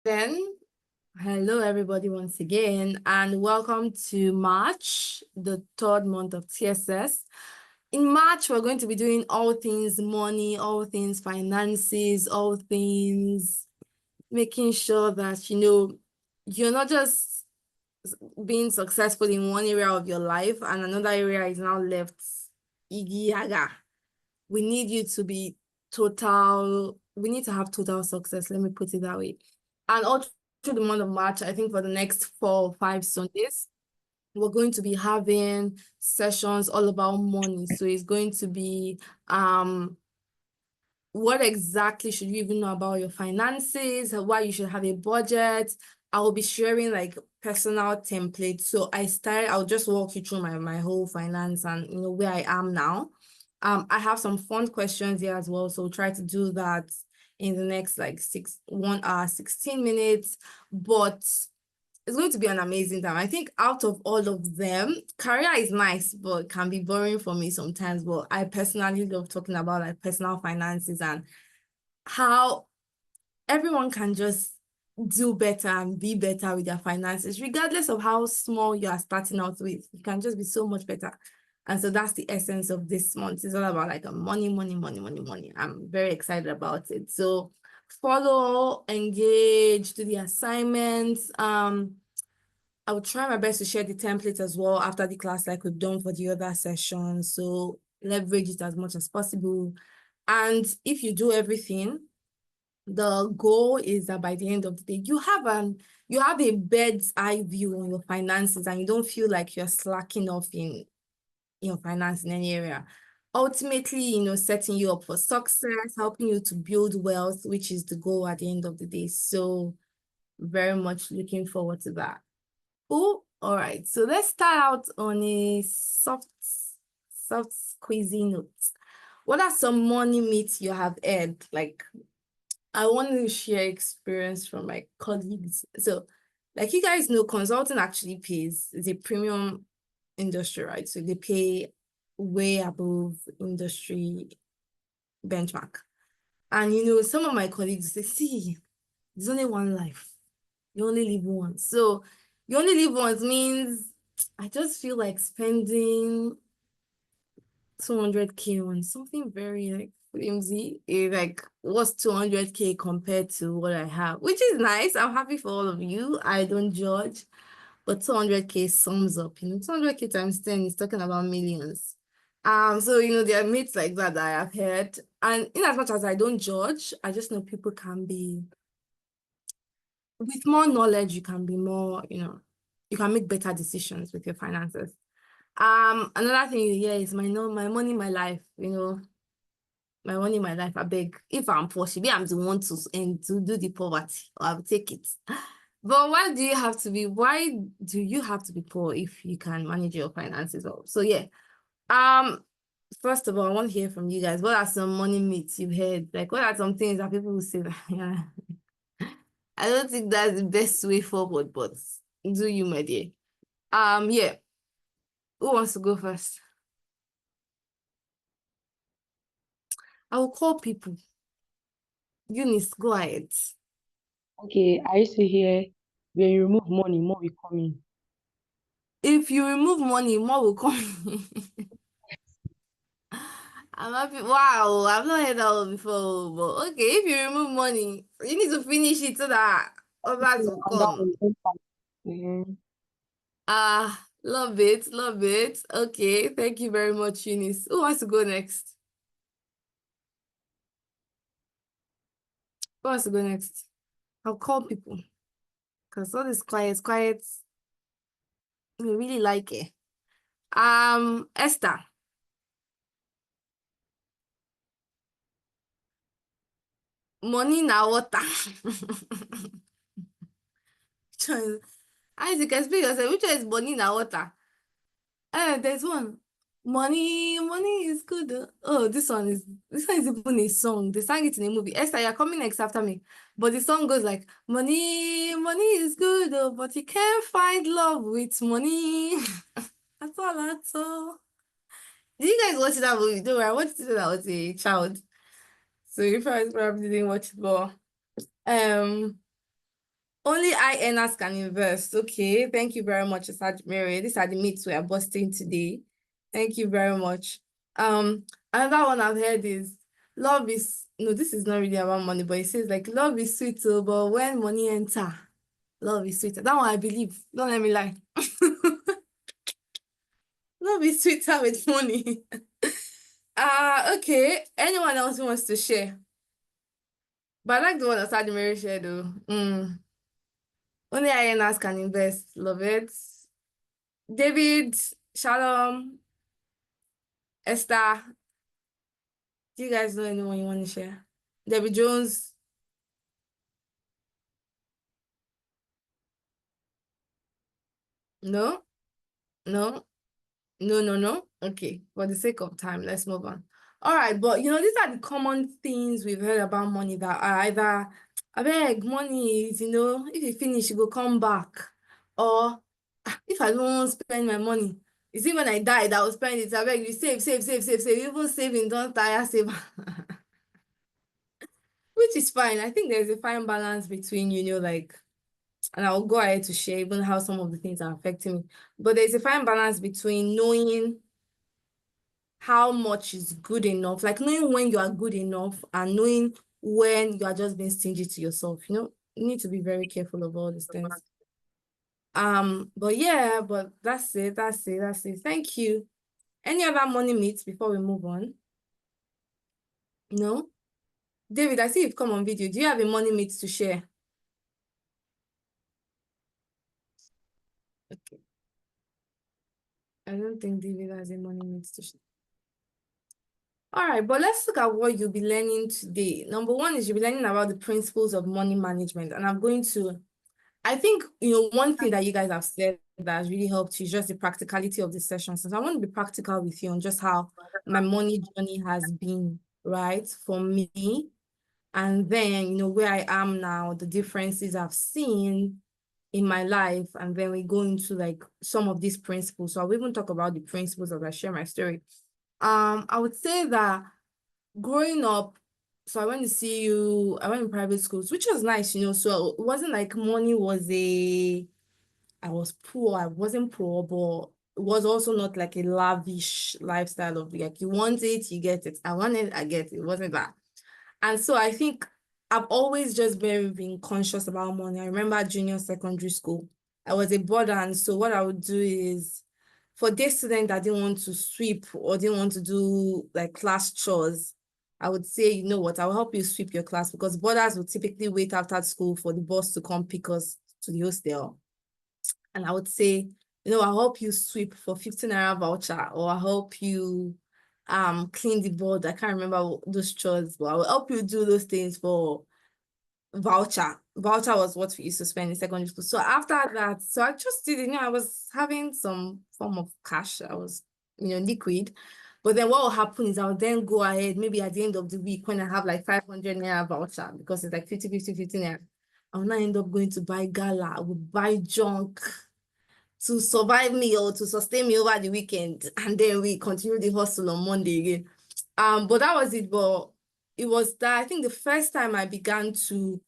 Then, hello everybody once again, and welcome to March, the third month of TSS. In March, we're going to be doing all things money, all things finances, all things making sure that, you're not just being successful in one area of your life and another area is now left iggy yaga. We need you to be we need to have total success. Let me put it that way. And all through the month of March, I think for the next 4 or 5 Sundays, we're going to be having sessions all about money. So it's going to be what exactly should you even know about your finances, why you should have a budget. I will be sharing like personal templates. So I'll just walk you through my whole finance and where I am now. I have some fun questions here as well. So try to do that in the next like 1 hour, 16 minutes. But it's going to be an amazing time. I think out of all of them, career is nice, but can be boring for me sometimes. But I personally love talking about like personal finances and how everyone can just do better and be better with their finances, regardless of how small you are starting out with. You can just be so much better. And so that's the essence of this month. It's all about like money, money, money, money, money. I'm very excited about it. So follow, engage, do the assignments. I will try my best to share the template as well after the class like we've done for the other sessions. So leverage it as much as possible. And if you do everything, the goal is that by the end of the day, you have a bird's eye view on your finances and you don't feel like you're slacking off in your finance in any area. Ultimately, setting you up for success, helping you to build wealth, which is the goal at the end of the day. So very much looking forward to that. Oh, all right. So let's start out on a soft squeezy note. What are some money myths you have heard? Like, I want to share experience from my colleagues. So, like you guys know, consulting actually pays. It's a premium industry, right? So they pay way above industry benchmark. And some of my colleagues say, see, there's only one life. You only live once. So you only live once means I just feel like spending 200K on something very like flimsy. Like what's 200K compared to what I have, which is nice. I'm happy for all of you. I don't judge, but 200K sums up. 200K times 10 is talking about millions. So there are myths like that I have heard, and in as much as I don't judge, I just know people can be with more knowledge. You can be more, you can make better decisions with your finances. Another thing you hear is my money, my life, my money, my life. I beg, if I'm poor, maybe I'm the one to do the poverty, or I'll take it. But why do you have to be poor if you can manage your finances well? So yeah. First of all, I want to hear from you guys. What are some money myths you've heard? Like, what are some things that people will say that, yeah, I don't think that's the best way forward, but do you, my dear? Yeah. Who wants to go first? I will call people. Eunice, go ahead. Okay, I used to hear when you remove money, more will come in. If you remove money, more will come. I'm happy. Wow, I've not heard that one before. But okay, if you remove money, you need to finish it so that others will And that come. will impact. Mhm. Love it, love it. Okay, thank you very much, Eunice. Who wants to go next? Who wants to go next? I'll call people because all this quiet. We really like it. Esther, money na water. Isaac, explain yourself. Which one is money na water? There's one. Money is good. Oh, this one is even a song. They sang it in a movie. Esther, you're coming next after me. But the song goes like, money is good, oh, but you can't find love with money. That's all. Did you guys watch that movie? Don't worry, I watched it when I was a child. So you probably didn't watch it, but um, Only high earners can invest. Okay, thank you very much, Asad Mary. These are the myths we are busting today. Thank you very much. Another one I've heard is love is no, this is not really about money, but it says like love is sweet, oh, but when money enter, love is sweeter. That one I believe. Don't let me lie. Love is sweeter with money. Okay. Anyone else who wants to share? But I like the one that Asad Mary shared though. Only INRs can invest. Love it. David, Shalom, Esther, do you guys know anyone you want to share? Debbie Jones? No? No? No, no, no? Okay. For the sake of time, let's move on. All right, but these are the common things we've heard about money that are either, I beg, money is, if you finish, you go come back. Or if I don't spend my money, you see, when I died, I will spend it. I beg you, save, save, save, save, save. Even saving, don't tire, save. Which is fine. I think there's a fine balance between, like, and I'll go ahead to share even how some of the things are affecting me. But there's a fine balance between knowing how much is good enough, like knowing when you are good enough and knowing when you are just being stingy to yourself. You need to be very careful of all these things. But yeah, but that's it. Thank you. Any other money myths before we move on? No? David, I see you've come on video. Do you have a money myth to share? Okay. I don't think David has a money myth to share. All right, but let's look at what you'll be learning today. Number one is you'll be learning about the principles of money management. And I think, one thing that you guys have said that has really helped you is just the practicality of this session. So I want to be practical with you on just how my money journey has been, right, for me. And then, where I am now, the differences I've seen in my life. And then we go into like some of these principles. So I'll even talk about the principles as I share my story. I would say that growing up, so I went in private schools, which was nice, so it wasn't like money was I was poor, I wasn't poor, but it was also not like a lavish lifestyle of like, you want it, you get it. I want it, I get it. It wasn't that. And so I think I've always just been conscious about money. I remember junior secondary school, I was a boarder, and so what I would do is for day students that didn't want to sweep or didn't want to do like class chores, I would say, you know what, I'll help you sweep your class because boarders would typically wait after school for the bus to come pick us to the hostel. And I would say, I'll help you sweep for 15 naira voucher, or I'll help you clean the board. I can't remember those chores, but I will help you do those things for voucher. Voucher was what we used to spend in secondary school. So after that, so I just did, I was having some form of cash. I was, liquid. But then what will happen is I'll then go ahead, maybe at the end of the week when I have like 500 naira voucher, because it's like 50, 50, 50 naira. I'll now end up going to buy gala. I will buy junk to survive me or to sustain me over the weekend. And then we continue the hustle on Monday again. But that was it. But it was that I think the first time I began to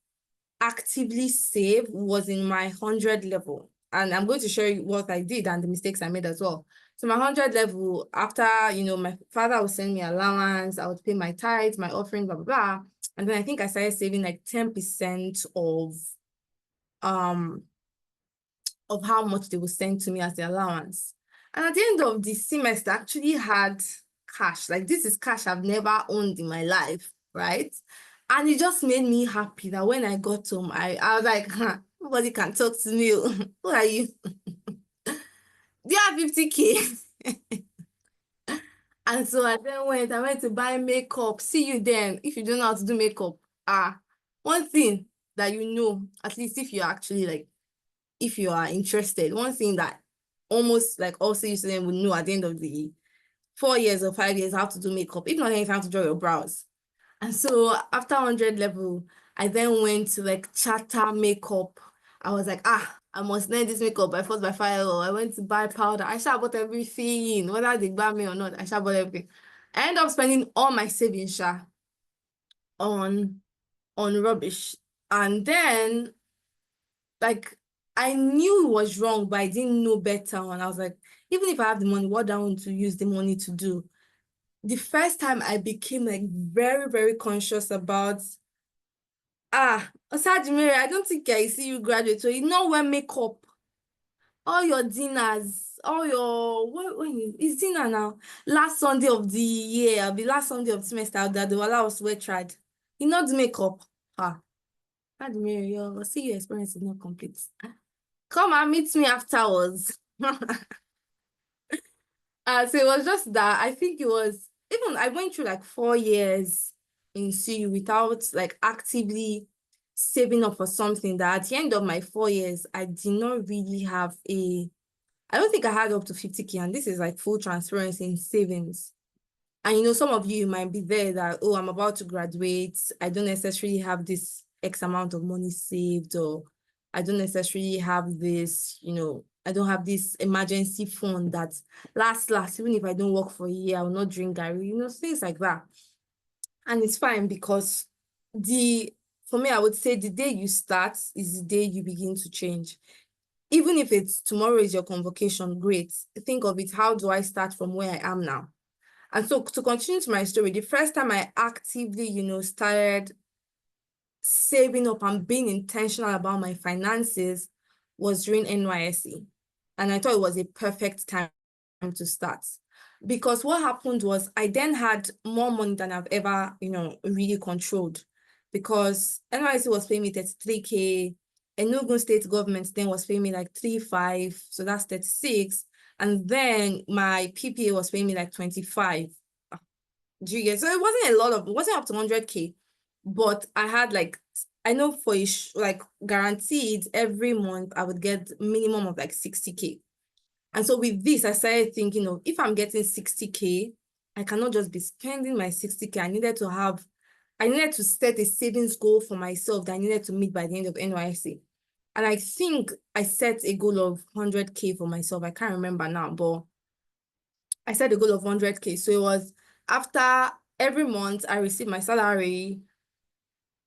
actively save was in my 100 level. And I'm going to show you what I did and the mistakes I made as well. So my 100 level, after, my father would send me allowance, I would pay my tithes, my offering, blah, blah, blah. And then I think I started saving like 10% of how much they would send to me as the allowance. And at the end of the semester, I actually had cash. Like, this is cash I've never owned in my life, right? And it just made me happy that when I got home, I was like, huh, nobody can talk to me. Who are you? Do you have 50K? And so I went to buy makeup. See you then. If you don't know how to do makeup, one thing that at least if you're actually like, if you are interested, one thing that almost like all students would know at the end of the 4 years or 5 years how to do makeup, if not anything, how to draw your brows. And so after 100 level, I then went to like charter makeup. I was like, I must learn this makeup by force by fire. I went to buy powder. I shall bought everything, whether they buy me or not. I shall bought everything. I ended up spending all my savings on rubbish. And then like I knew it was wrong, but I didn't know better. And I was like, even if I have the money, what do I want to use the money to do? The first time I became like very, very conscious about Osajimere, I don't think I see you graduate. So you know wear makeup, all your dinners, all your when is dinner now? Last Sunday of the year, the last Sunday of the semester that they will allow us to wear trad. You know the makeup. Admire your see your experience is not complete. Come and meet me afterwards. So it was just that I think it was even I went through like 4 years in CU without like actively saving up for something that at the end of my 4 years, I did not really have I don't think I had up to 50K, and this is like full transparency in savings. And some of you might be there that, oh, I'm about to graduate. I don't necessarily have this X amount of money saved, or I don't necessarily have this, I don't have this emergency fund that last, even if I don't work for a year, I will not drink Gary, things like that. And it's fine because for me, I would say the day you start is the day you begin to change. Even if it's tomorrow is your convocation, great. Think of it, how do I start from where I am now? And so to continue to my story, the first time I actively, started saving up and being intentional about my finances was during NYSC. And I thought it was a perfect time to start. Because what happened was I then had more money than I've ever, really controlled. Because NYSC was paying me 33K. Enugu state government then was paying me like 3.5, so that's 36. And then my PPA was paying me like 25. Do you get? So it wasn't up to 100K, but I had like, I know for like guaranteed every month I would get minimum of like 60K. And so with this, I started thinking of if I'm getting 60K, I cannot just be spending my 60K. I needed to set a savings goal for myself that I needed to meet by the end of NYC. And I think I set a goal of 100K for myself. I can't remember now, but I set a goal of 100K. So it was after every month I receive my salary.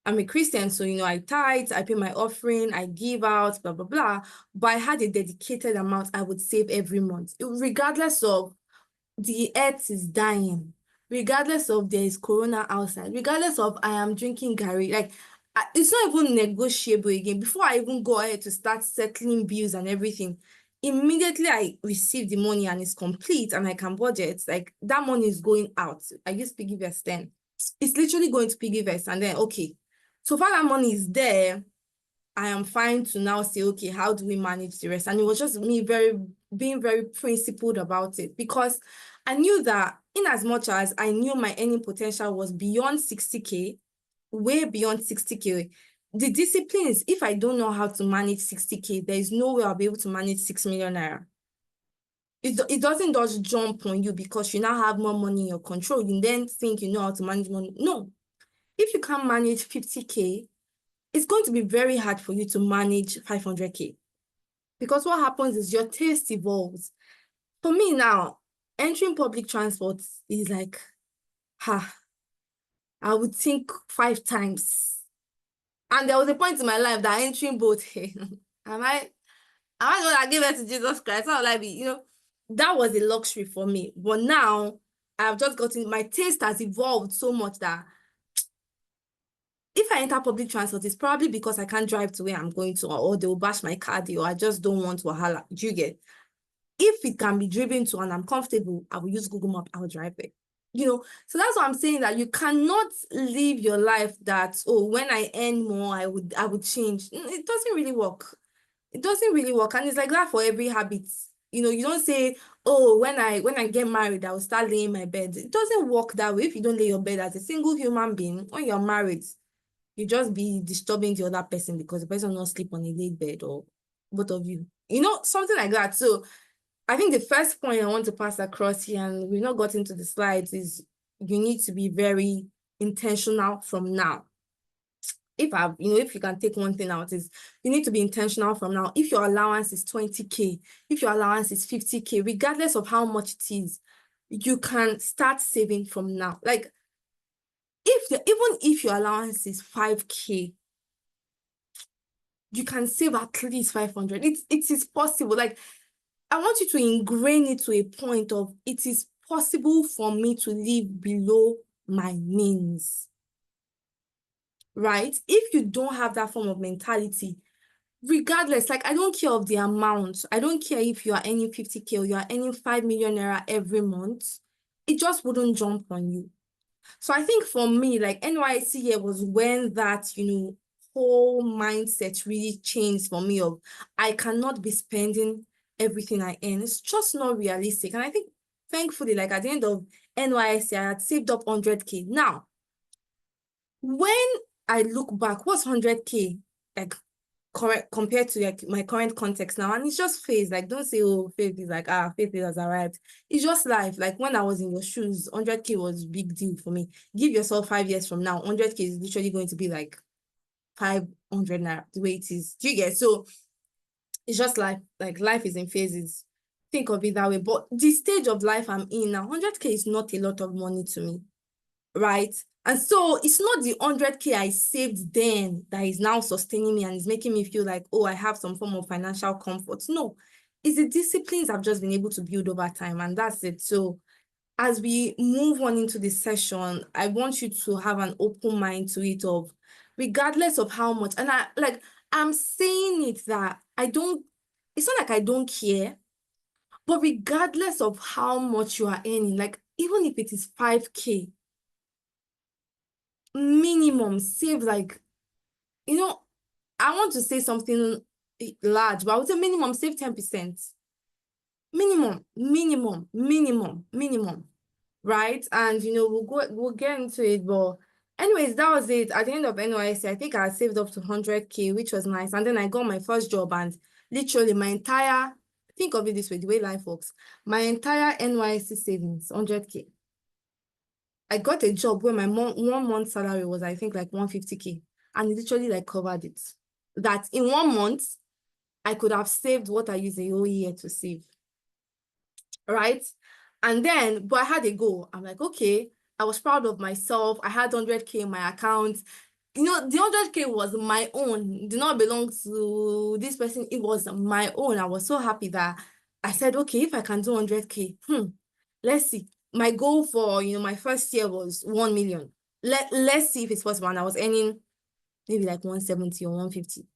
I'm a Christian, so I tithe, I pay my offering, I give out, blah, blah, blah. But I had a dedicated amount I would save every month, regardless of the earth is dying, regardless of there is corona outside, regardless of I am drinking Gary. Like, it's not even negotiable again. Before I even go ahead to start settling bills and everything, immediately I receive the money and it's complete and I can budget, like that money is going out. I use piggyverse then. It's literally going to piggyverse, and then okay. So far that money is there, I am fine to now say, okay, how do we manage the rest? And it was just me being very principled about it, because I knew that in as much as I knew my earning potential was beyond 60K, way beyond 60K, the discipline is if I don't know how to manage 60K, there is no way I'll be able to manage 6 million naira. It doesn't just jump on you because you now have more money in your control. You then think you know how to manage money. No. If you can't manage 50K, it's going to be very hard for you to manage 500K, because what happens is your taste evolves. For me now, entering public transport is like, I would think 5 times. And there was a point in my life that entering both, hey, am I the one that gave it to Jesus Christ? How will I be? That was a luxury for me. But now I've just gotten, my taste has evolved so much that if I enter public transport, it's probably because I can't drive to where I'm going to, or they'll bash my car, or I just don't want wahala. Do you get? If it can be driven to and I'm comfortable, I will use Google Map, I will drive there. So that's what I'm saying, that you cannot live your life that, oh, when I earn more, I would change. It doesn't really work. It doesn't really work. And it's like that for every habit. You don't say, oh, when I get married, I will start laying my bed. It doesn't work that way. If you don't lay your bed as a single human being, when you're married, you just be disturbing the other person because the person will not sleep on a laid bed, or both of you. Something like that. So I think the first point I want to pass across here, and we've not got into the slides, is you need to be very intentional from now. If you can take one thing out, is you need to be intentional from now. If your allowance is 20K, if your allowance is 50K, regardless of how much it is, you can start saving from now. Like, even if your allowance is 5K, you can save at least 500. It is possible. Like, I want you to ingrain it to a point of it is possible for me to live below my means, right? If you don't have that form of mentality, regardless, like, I don't care of the amount. I don't care if you are earning 50K or you are earning 5 million naira every month. It just wouldn't jump on you. So I think for me, like, NYC year was when that, whole mindset really changed for me of I cannot be spending everything I earn. It's just not realistic. And I think thankfully, like, at the end of NYC, I had saved up 100K. Now, when I look back, what's 100K like correct compared to like my current context now? And it's just phase. Like, don't say, oh, faith is like, faith has arrived. It's just life. Like, when I was in your shoes, 100K was big deal for me. Give yourself 5 years from now, 100K is literally going to be like 500 naira, the way it is. Do you get? So it's just life. Like, life is in phases. Think of it that way. But the stage of life I'm in now, 100K is not a lot of money to me, right? And so it's not the 100K I saved then that is now sustaining me and is making me feel like, oh, I have some form of financial comfort. No, it's the disciplines I've just been able to build over time, and that's it. So as we move on into this session, I want you to have an open mind to it of, regardless of how much, and I'm saying it that it's not like I don't care, but regardless of how much you are earning, like, even if it is 5K, minimum save, like, I want to say something large, but I would say minimum save 10%. Minimum, right? And we'll get into it, but anyways, that was it. At the end of NYC, I think I had saved up to 100K, which was nice. And then I got my first job, and literally think of it this way, the way life works, my entire NYC savings, 100K. I got a job where my 1 month salary was, I think, like 150K, and it literally like covered it. That in 1 month, I could have saved what I used a whole year to save, right? And then, but I had a goal. I'm like, okay, I was proud of myself. I had 100K in my account. The 100K was my own. It did not belong to this person. It was my own. I was so happy that I said, okay, if I can do 100K, let's see. My goal for, my first year was 1 million. Let's see if it's possible. And I was earning maybe like 170 or 150,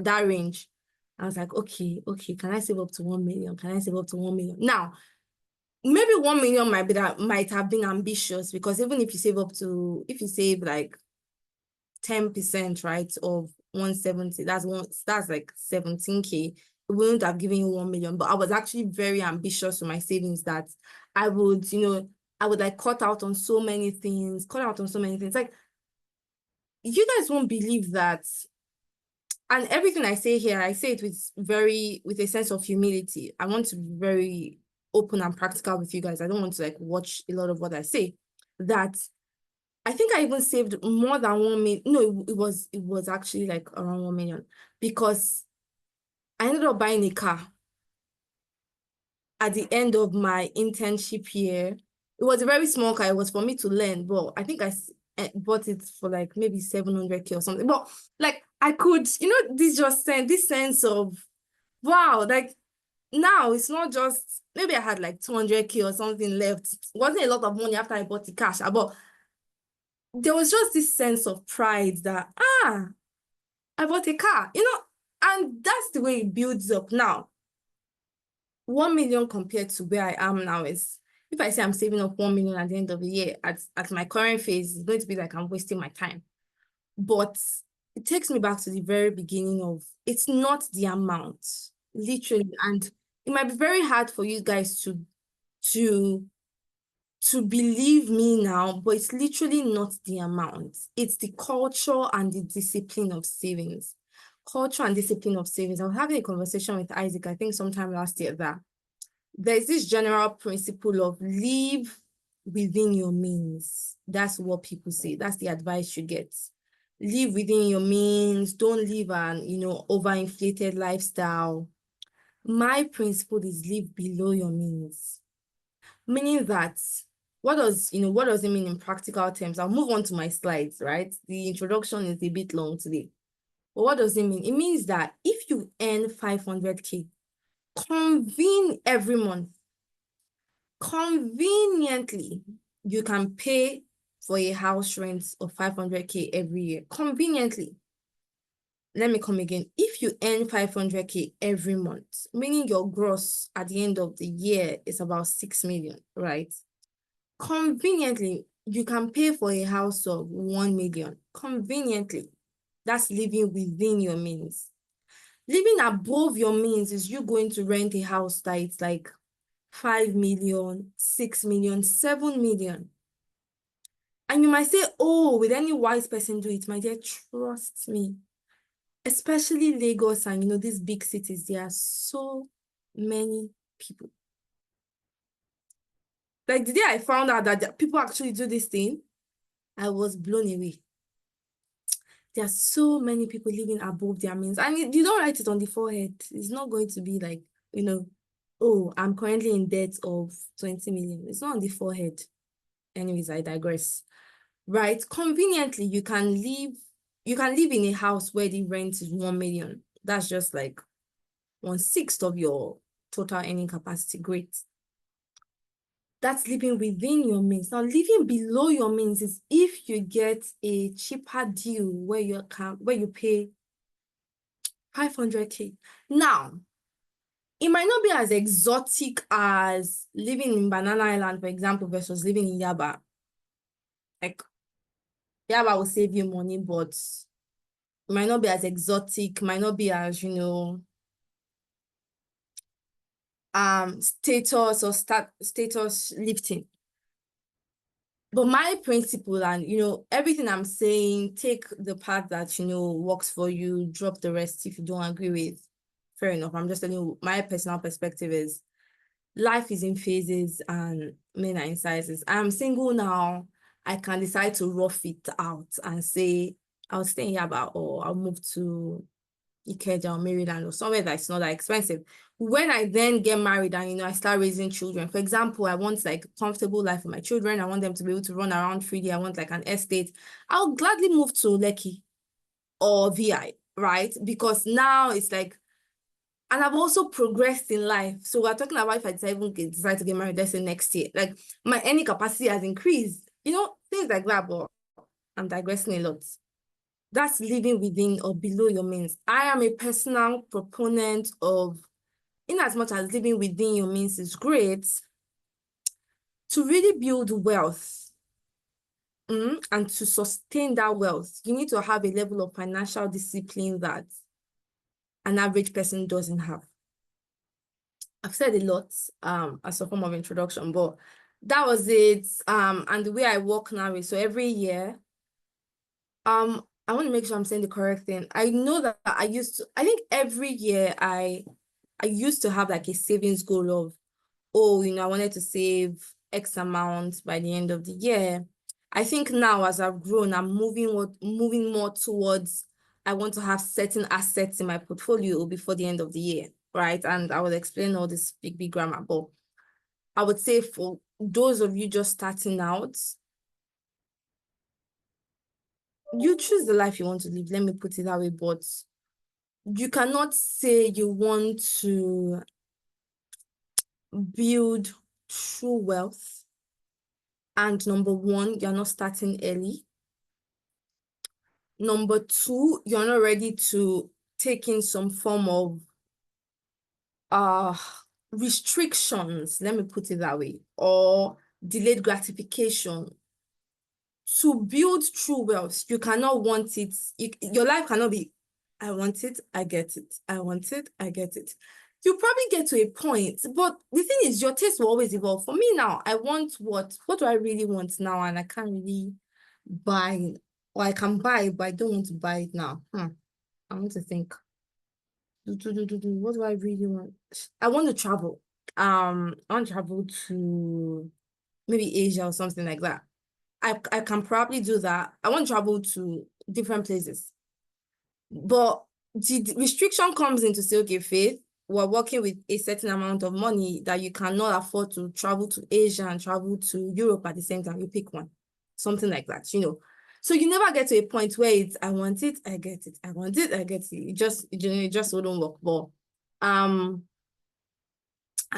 that range. I was like, okay, can I save up to 1 million? Can I save up to 1 million? Now, maybe 1 million might have been ambitious, because even if you save like 10%, right, of 170, that's like 17K. It wouldn't have given you 1 million, but I was actually very ambitious with my savings, that I would, like cut out on so many things. Like, you guys won't believe that. And everything I say here, I say it with a sense of humility. I want to be very open and practical with you guys. I don't want to like watch a lot of what I say. That I think I even saved more than 1 million. No, it was actually like around 1 million, because I ended up buying a car at the end of my internship year. It was a very small car. It was for me to learn, but I think I bought it for like maybe 700K or something. But like, I could, this sense of, wow, like, now it's not just, maybe I had like 200K or something left. It wasn't a lot of money after I bought the cash, but there was just this sense of pride that, I bought a car, and that's the way it builds up. Now, 1 million compared to where I am now is, if I say I'm saving up 1 million at the end of the year, at my current phase, it's going to be like I'm wasting my time. But it takes me back to the very beginning of, it's not the amount, literally. And it might be very hard for you guys to believe me now, but it's literally not the amount. It's the culture and the discipline of savings. Culture and discipline of savings. I was having a conversation with Isaac, I think sometime last year, that there's this general principle of live within your means. That's what people say. That's the advice you get. Live within your means. Don't live an, overinflated lifestyle. My principle is live below your means. Meaning that, what does it mean in practical terms? I'll move on to my slides, right? The introduction is a bit long today. But what does it mean? It means that if you earn 500K, convene every month, conveniently, you can pay for a house rent of 500K every year. Conveniently. Let me come again. If you earn 500K every month, meaning your gross at the end of the year is about 6 million, right? Conveniently, you can pay for a house of 1 million. Conveniently. That's living within your means. Living above your means is you going to rent a house that it's like 5 million, 6 million, 7 million. And you might say, oh, will any wise person do it? My dear, trust me. Especially Lagos and, these big cities, there are so many people. Like the day I found out that people actually do this thing, I was blown away. There are so many people living above their means. And you don't write it on the forehead. It's not going to be like, oh, I'm currently in debt of 20 million. It's not on the forehead. Anyways, I digress. Right? Conveniently, you can live in a house where the rent is 1 million. That's just like 1/6 of your total earning capacity. Great. That's living within your means. Now, living below your means is if you get a cheaper deal where you pay 500K. Now, it might not be as exotic as living in Banana Island, for example, versus living in Yaba. Like, Yaba will save you money, but it might not be as exotic, might not be as, status or status lifting. But my principle and, everything I'm saying, take the part that, works for you, drop the rest if you don't agree with. Fair enough. I'm just telling you, my personal perspective is life is in phases and men are in sizes. I'm single now. I can decide to rough it out and say, I'll stay in Yaba or I'll move to Ikeja or Maryland or somewhere that's not that expensive. When I then get married and, I start raising children, for example, I want like comfortable life for my children. I want them to be able to run around freely. I want like an estate. I'll gladly move to Lekki or VI, right? Because now it's like, and I've also progressed in life. So we're talking about if I decide to get married, let's say next year, like my earning capacity has increased, things like that, but I'm digressing a lot. That's living within or below your means. I am a personal proponent of, in as much as living within your means is great, to really build wealth and to sustain that wealth, you need to have a level of financial discipline that an average person doesn't have. I've said a lot as a form of introduction, but that was it. And the way I work now is, so every year, I want to make sure I'm saying the correct thing. I know that I think every year I used to have like a savings goal of, oh, I wanted to save X amount by the end of the year. I think now as I've grown, I'm moving more towards, I want to have certain assets in my portfolio before the end of the year, right? And I will explain all this big grammar, but I would say for those of you just starting out, you choose the life you want to live. Let me put it that way, but you cannot say you want to build true wealth and number one, you're not starting early. Number two, you're not ready to take in some form of restrictions, let me put it that way, or delayed gratification. To build true wealth, you cannot want it. Your life cannot be, I want it, I get it. I want it, I get it. You probably get to a point, but the thing is, your taste will always evolve. For me now, I want what do I really want now? And I can't really buy, or I can buy, but I don't want to buy it now. I want to think. What do I really want? I want to travel. I want to travel to maybe Asia or something like that. I can probably do that. I want to travel to different places. But the restriction comes into say, okay, Faith, we're working with a certain amount of money that you cannot afford to travel to Asia and travel to Europe at the same time. You pick one, something like that, So you never get to a point where it's I want it, I get it, I want it, I get it. It just wouldn't work. But I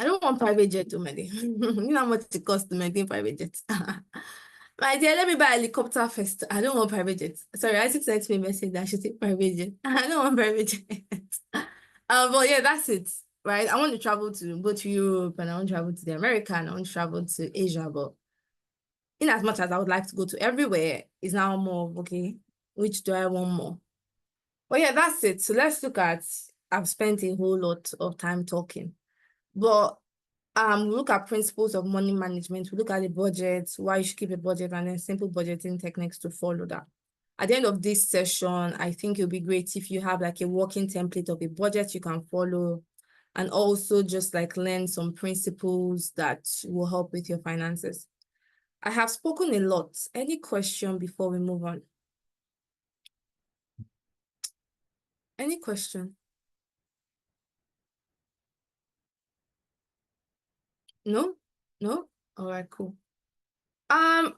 don't want private jet to maintain. You know how much it costs to maintain private jet. My dear, let me buy a helicopter first. I don't want private jet. Sorry, Isaac sent me a message that I should take private jet. I don't want private jet. But yeah, that's it. Right. I want to travel to go to Europe and I want to travel to the America and I want to travel to Asia. But in as much as I would like to go to everywhere, it's now more of okay, which do I want more? But yeah, that's it. So let's look at I've spent a whole lot of time talking. But we look at principles of money management, we look at the budget, why you should keep a budget, and then simple budgeting techniques to follow that. At the end of this session, I think it'll be great if you have like a working template of a budget you can follow, and also just like learn some principles that will help with your finances. I have spoken a lot. Any question before we move on? Any question? No? No? All right, cool.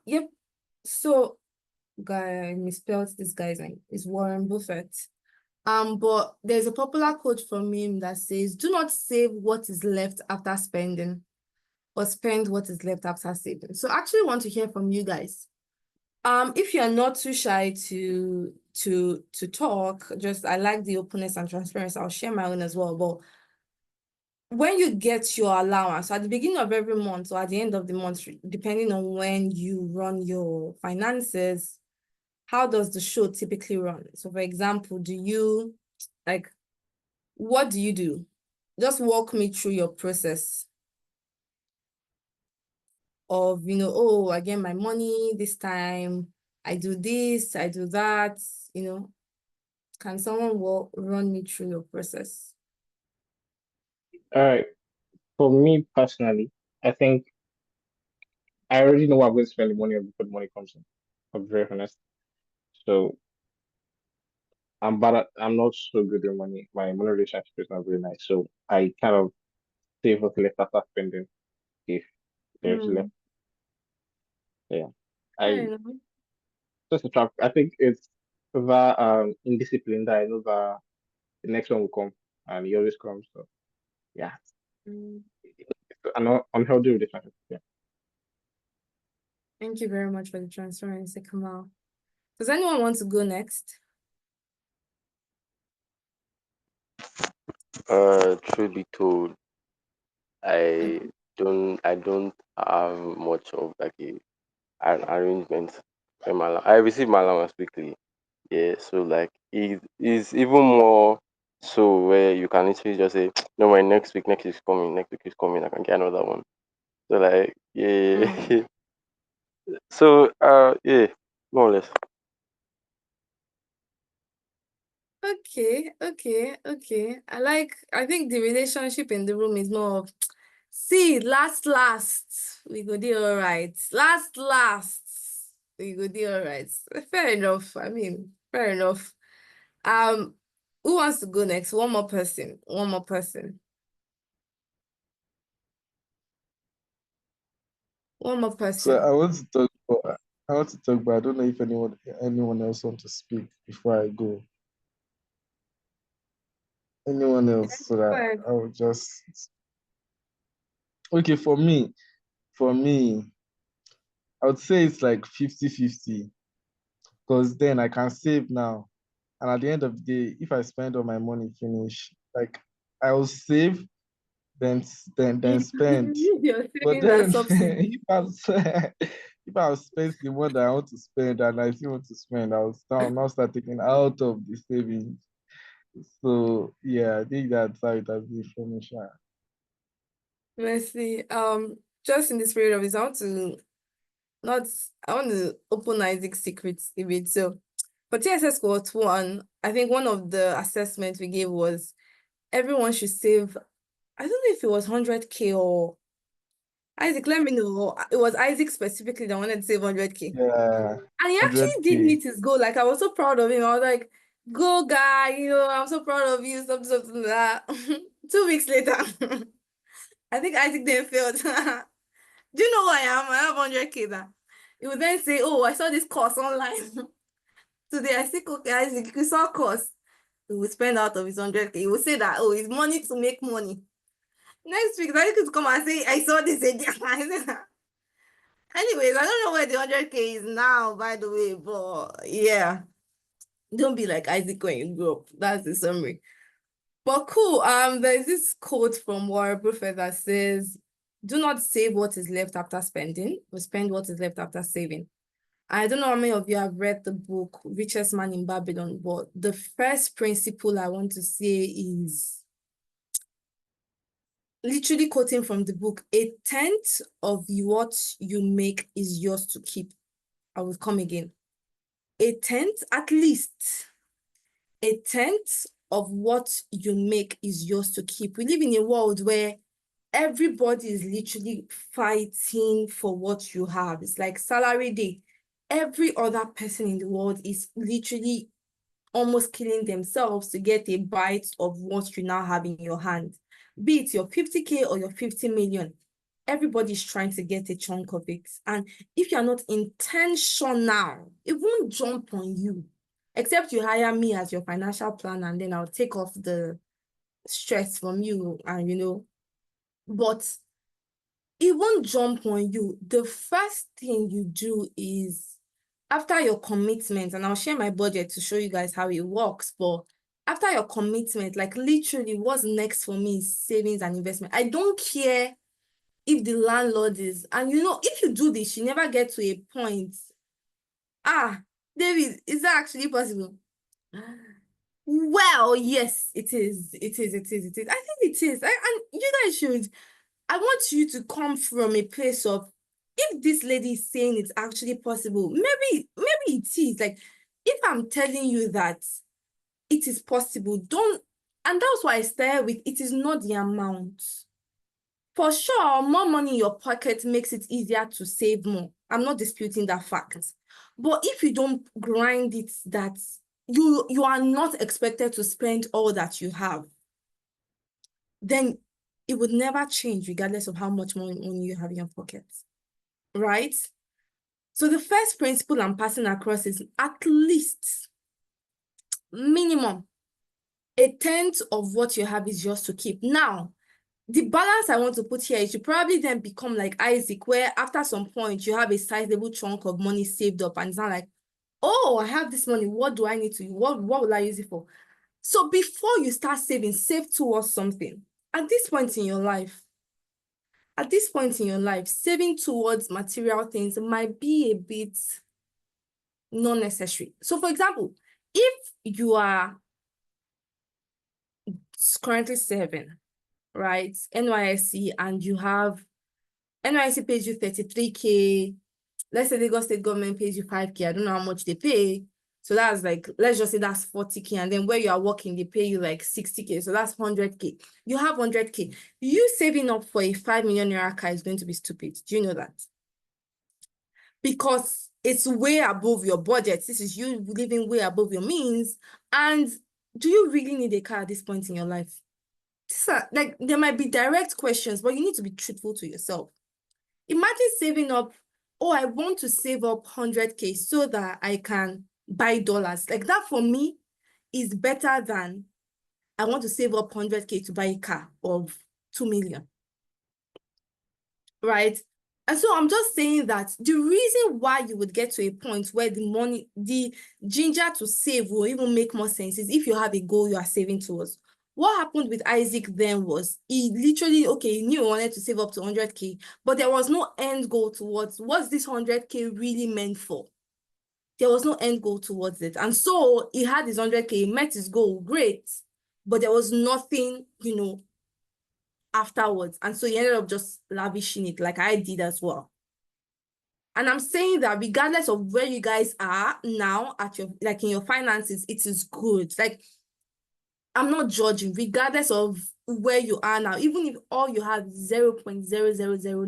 Yep. So, guy, I misspelled this guy's name. It's Warren Buffett. But there's a popular quote from him that says, "Do not save what is left after spending, but spend what is left after saving." So, I actually want to hear from you guys. If you're not too shy to talk, just I like the openness and transparency. I'll share my own as well. But when you get your allowance at the beginning of every month or at the end of the month, depending on when you run your finances, how does the show typically run? So for example, what do you do? Just walk me through your process of, oh, I get my money this time, I do this, I do that, can someone run me through your process? All right. For me personally, I think I already know what I'm going to spend the money on before the money comes in. I'm very honest. So I'm not so good with money. My money relationship is not very nice. So I kind of save what's left after spending if there's left. Yeah. Fair I enough. just a trap. I think it's over indiscipline that I know that the next one will come and he always comes. So yeah. Mm. An unhealthy relationship. Yeah. Thank you very much for the transparency, Kamal. Does anyone want to go next? Truth be told, I don't have much of like an arrangement for my I receive my allowance weekly. Yeah, so like it is even more so where you can literally just say, no, my next week is coming, next week is coming, I can get another one. So like yeah. Mm. So yeah, more or less. Okay. I think the relationship in the room is more of, see, last, we go do all right. Last, we go do all right. Fair enough. I mean, fair enough. Um, who wants to go next? One more person. One more person. One more So person. I want to talk, but I don't know if anyone else want to speak before I go. Anyone else, so Go that ahead. I will just okay for me. I would say it's like 50-50 because then I can save now. And at the end of the day, if I spend all my money finish, like I will save, then spend. You're But savings and then subsidy. if I spend the one that I want to spend and I still want to spend, I'll now start taking out of the savings. So yeah, I think that's how it has been for me, Sha. Mercy. Just in the spirit of this, I want to open Isaac's secrets a bit. So for TSS Cohort 1, I think one of the assessments we gave was everyone should save, I don't know if it was 100K or Isaac, let me know. It was Isaac specifically that wanted to save 100K. Yeah, And he actually did 100K. meet his goal. Like, I was so proud of him. I was like, go, guy, I'm so proud of you, something like that. 2 weeks later, I think Isaac then failed. Do you know who I am? I have 100K that. He would then say, oh, I saw this course online. Today I see Cook Isaac, you saw cost. He will spend out of his 100K. He will say that, oh, it's money to make money. Next week, I could come and say, I saw this again. Anyways, I don't know where the 100K is now, by the way, but yeah. Don't be like Isaac when you grow up. That's the summary. But cool. There's this quote from Warren Buffett that says, do not save what is left after spending, but spend what is left after saving. I don't know how many of you have read the book Richest Man in Babylon, but the first principle I want to say is literally quoting from the book, 1/10 of what you make is yours to keep. I will come again. 1/10, at least 1/10 of what you make is yours to keep. We live in a world where everybody is literally fighting for what you have. It's like salary day. Every other person in the world is literally almost killing themselves to get a bite of what you now have in your hand. Be it your 50K or your 50 million. Everybody's trying to get a chunk of it. And if you're not intentional, it won't jump on you. Except you hire me as your financial planner, and then I'll take off the stress from you, and but it won't jump on you. The first thing you do is, after your commitment, and I'll share my budget to show you guys how it works, but after your commitment, like literally what's next for me is savings and investment. I don't care if the landlord is, and if you do this, you never get to a point. David, is that actually possible? Well, yes, it is. It is. I think it is. And you guys should. I want you to come from a place of, if this lady is saying it's actually possible, maybe it is. Like, if I'm telling you that it is possible, don't. And that's why I start with, it is not the amount. For sure, more money in your pocket makes it easier to save more. I'm not disputing that fact. But if you don't grind it, that you are not expected to spend all that you have, then it would never change regardless of how much money you have in your pocket, right? So the first principle I'm passing across is, at least, minimum, 1/10 of what you have is yours to keep. Now, the balance I want to put here is, you probably then become like Isaac, where after some point you have a sizable chunk of money saved up, and it's not like, oh, I have this money, what do I need to use? What will I use it for? So before you start saving, save towards something. At this point in your life, saving towards material things might be a bit not necessary. So for example, if you are currently serving, right, NYSC, and you have, NYSC pays you 33K, let's say Lagos State government pays you 5K, I don't know how much they pay. So that's like, let's just say that's 40K. And then where you are working, they pay you like 60K. So that's 100K. You have 100K. You saving up for a 5 million naira car is going to be stupid. Do you know that? Because it's way above your budget. This is you living way above your means. And do you really need a car at this point in your life? Like, there might be direct questions, but you need to be truthful to yourself. Imagine saving up, oh, I want to save up 100K so that I can buy dollars. Like, that for me is better than, I want to save up 100K to buy a car of 2 million. Right? And so I'm just saying that the reason why you would get to a point where the ginger to save will even make more sense is if you have a goal you are saving towards. What happened with Isaac then was, he literally, okay, he knew he wanted to save up to 100K, but there was no end goal towards what's this 100K really meant for. There was no end goal towards it. And so he had his 100K, he met his goal, great, but there was nothing, afterwards. And so he ended up just lavishing it, like I did as well. And I'm saying that regardless of where you guys are now at your, like in your finances, it is good. Like, I'm not judging, regardless of where you are now, even if all you have is 0.000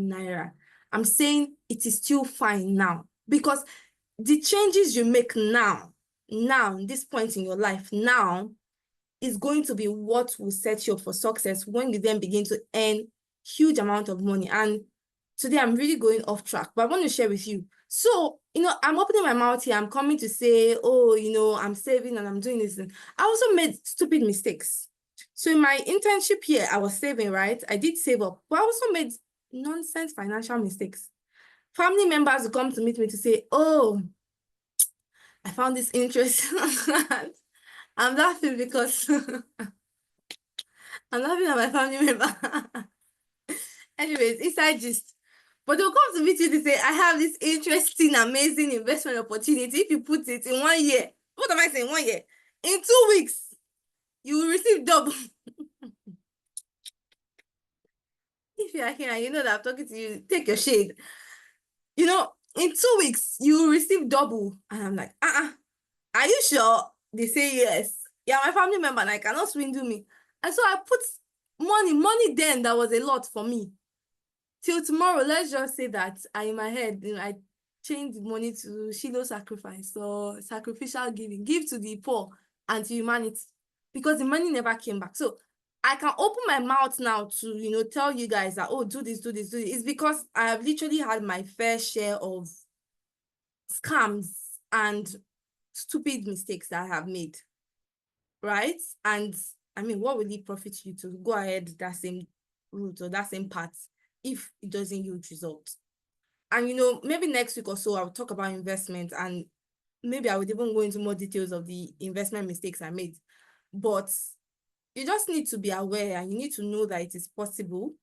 naira, I'm saying it is still fine now, because the changes you make now, this point in your life now, is going to be what will set you up for success when you then begin to earn huge amount of money. And today I'm really going off track, but I want to share with you. So, I'm opening my mouth here. I'm coming to say, oh, I'm saving and I'm doing this. And I also made stupid mistakes. So in my internship here, I was saving, right? I did save up, but I also made nonsense financial mistakes. Family members will come to meet me to say, oh, I found this interesting. I'm laughing because I'm laughing at my family member. Anyways, inside gist. But they'll come to meet you to say, I have this interesting, amazing investment opportunity. If you put it in 1 year, what am I saying? 1 year? In 2 weeks, you will receive double. If you are here and you know that I'm talking to you, take your shade. In 2 weeks, you will receive double. And I'm like, are you sure? They say yes. Yeah, my family member, and I cannot swindle me. And so I put money then that was a lot for me. Till tomorrow, let's just say that in my head, I changed the money to Shiloh sacrifice or sacrificial giving, give to the poor and to humanity, because the money never came back. So I can open my mouth now to, tell you guys that, oh, do this, do this, do this. It's because I have literally had my fair share of scams and stupid mistakes that I have made, right? And I mean, what will it profit you to go ahead that same route or that same path if it doesn't yield results? And maybe next week or so I'll talk about investment, and maybe I would even go into more details of the investment mistakes I made. But you just need to be aware, and you need to know that it is possible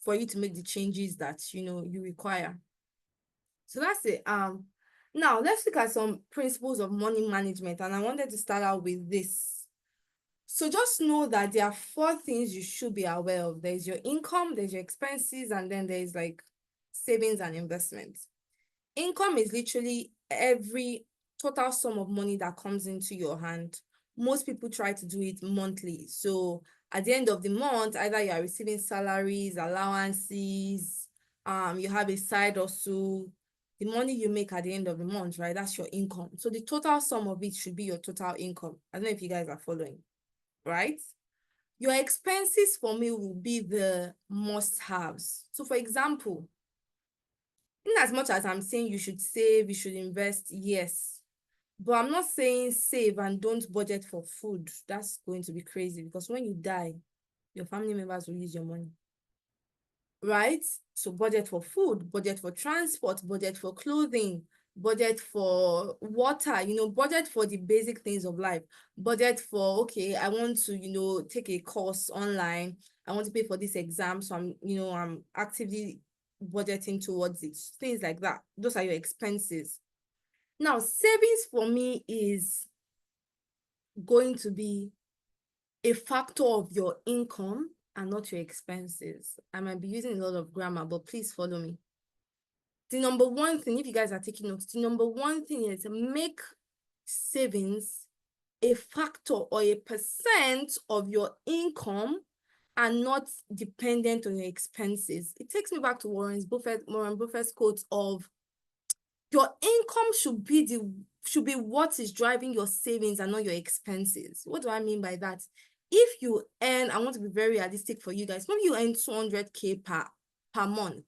for you to make the changes that you require. So that's it. Now let's look at some principles of money management, and I wanted to start out with this. So just know that there are 4 things you should be aware of. There's your income, there's your expenses, and then there's like savings and investments. Income is literally every total sum of money that comes into your hand. Most people try to do it monthly. So at the end of the month, either you are receiving salaries, allowances, you have a side or so. The money you make at the end of the month, right? That's your income. So the total sum of it should be your total income. I don't know if you guys are following, right? Your expenses for me will be the must-haves. So for example, in as much as I'm saying you should save, you should invest, yes. But I'm not saying save and don't budget for food. That's going to be crazy, because when you die, your family members will use your money, right? So budget for food, budget for transport, budget for clothing, budget for water, budget for the basic things of life. Budget for, okay, I want to, take a course online. I want to pay for this exam. So I'm actively budgeting towards it. Things like that. Those are your expenses. Now, savings for me is going to be a factor of your income and not your expenses. I might be using a lot of grammar, but please follow me. The number one thing, if you guys are taking notes, the number one thing is make savings a factor or a percent of your income and not dependent on your expenses. It takes me back to Warren Buffett's quote of, your income should be what is driving your savings and not your expenses. What do I mean by that? If you earn, I want to be very realistic for you guys, maybe you earn 200K per month,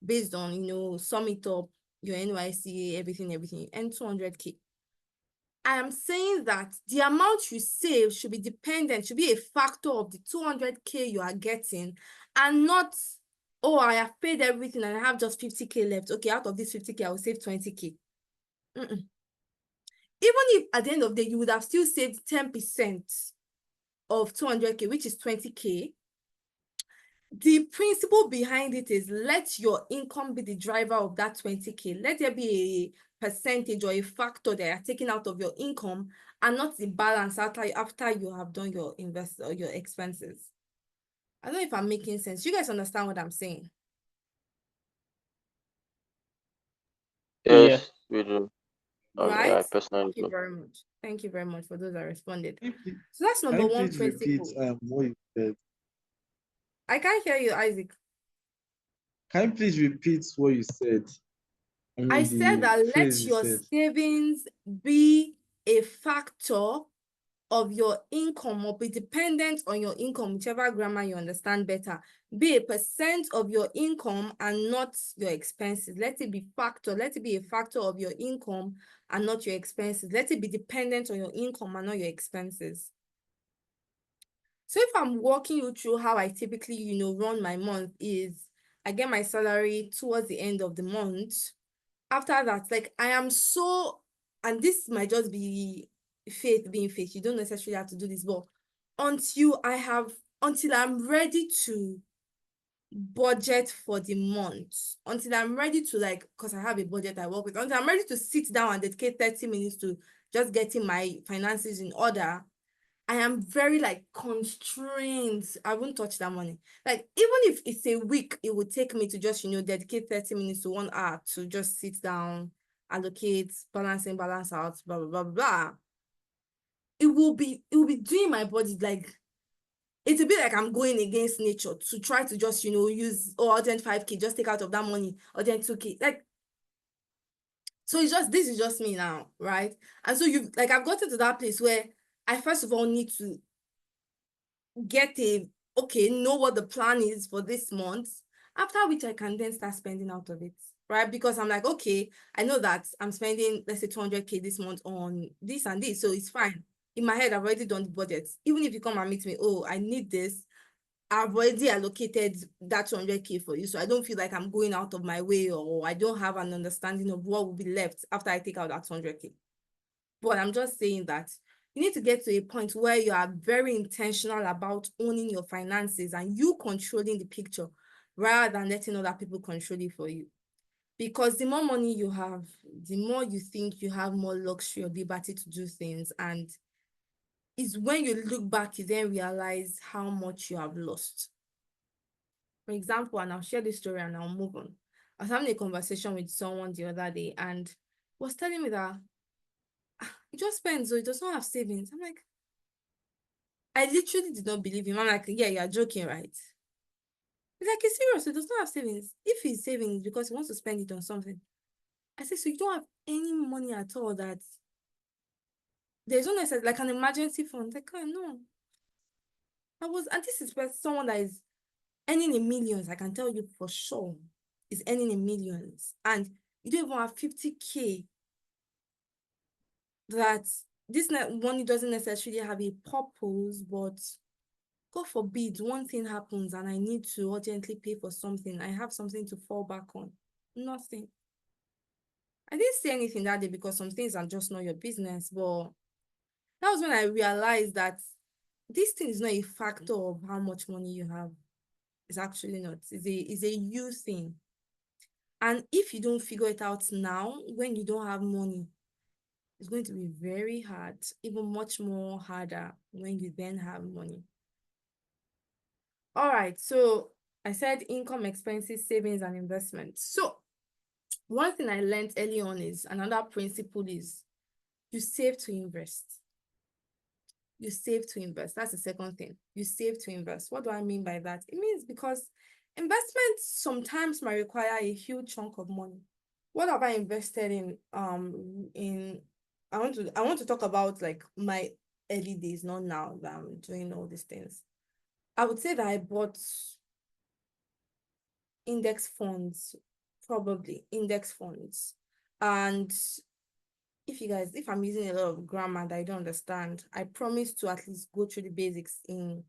based on, sum it up, your NYC, everything, you earn 200K. I am saying that the amount you save should be a factor of the 200K you are getting, and not, oh, I have paid everything and I have just 50K left. Okay, out of this 50K, I will save 20K. Even if at the end of the day, you would have still saved 10% of 200K, which is 20K, the principle behind it is let your income be the driver of that 20K. Let there be a percentage or a factor that you're taking out of your income, and not the balance after you have done your your expenses. I don't know if I'm making sense. You guys understand what I'm saying? Yes, we do. Right? I personally Thank you do. very much. Thank you very much for those that responded. Can you please, So that's can number you one please repeat principle. what you said? I can't hear you, Isaac. Can you please repeat what you said? I I mean said the that let phrase you your said. savings be a factor of your income, or be dependent on your income, whichever grammar you understand better. Be a percent of your income and not your expenses. Let it be a factor of your income and not your expenses. Let it be dependent on your income and not your expenses. So if I'm walking you through how I typically, run my month, is I get my salary towards the end of the month. After that, like, I am so, and this might just be faith being faith. You don't necessarily have to do this, but until I'm ready to budget for the month, until I'm ready to, like, because I have a budget I work with, until I'm ready to sit down and dedicate 30 minutes to just getting my finances in order, I am very, like, constrained. I won't touch that money. Like, even if it's a week, it would take me to just, dedicate 30 minutes to 1 hour to just sit down, allocate, balance in, balance out, blah, blah, blah, blah. It will be doing my body, like, it's a bit like I'm going against nature to try to just, use, urgent 5K, just take out of that money, urgent 2K. Like, so this is just me now, right? And so I've gotten to that place where I first of all need to know what the plan is for this month, after which I can then start spending out of it, right? Because I'm like, okay, I know that I'm spending, let's say, 200K this month on this and this, so it's fine. In my head, I've already done the budget. Even if you come and meet me, oh, I need this, I've already allocated that 200K for you, so I don't feel like I'm going out of my way, or I don't have an understanding of what will be left after I take out that 200K. But I'm just saying that you need to get to a point where you are very intentional about owning your finances and you controlling the picture rather than letting other people control it for you. Because the more money you have, the more you think you have more luxury or liberty to do things. And it's when you look back, you then realize how much you have lost. For example, and I'll share this story and I'll move on. I was having a conversation with someone the other day and was telling me that he just spends, so he does not have savings. I'm like, I literally did not believe him. I'm like, yeah, you're joking, right? He's like, he's serious, he does not have savings. If he's saving, it's because he wants to spend it on something. I said, so you don't have any money at all, that there's no necessary, like an emergency fund? Like, oh, no. And this is someone that is earning in millions, I can tell you for sure, is earning in millions. And you don't even have 50K, that this money doesn't necessarily have a purpose, but God forbid one thing happens and I need to urgently pay for something, I have something to fall back on. Nothing. I didn't say anything that day because some things are just not your business, but that was when I realized that this thing is not a factor of how much money you have. It's actually not. It's a you thing. And if you don't figure it out now, when you don't have money, it's going to be very hard, even much more harder when you then have money. All right, so I said income, expenses, savings, and investments. So one thing I learned early on is, another principle is, you save to invest. You save to invest. That's the second thing. You save to invest. What do I mean by that? It means because investments sometimes might require a huge chunk of money. What have I invested in? I want to talk about, like, my early days, not now that I'm doing all these things. I would say that I bought index funds, probably index funds. And if I'm using a lot of grammar that I don't understand, I promise to at least go through the basics in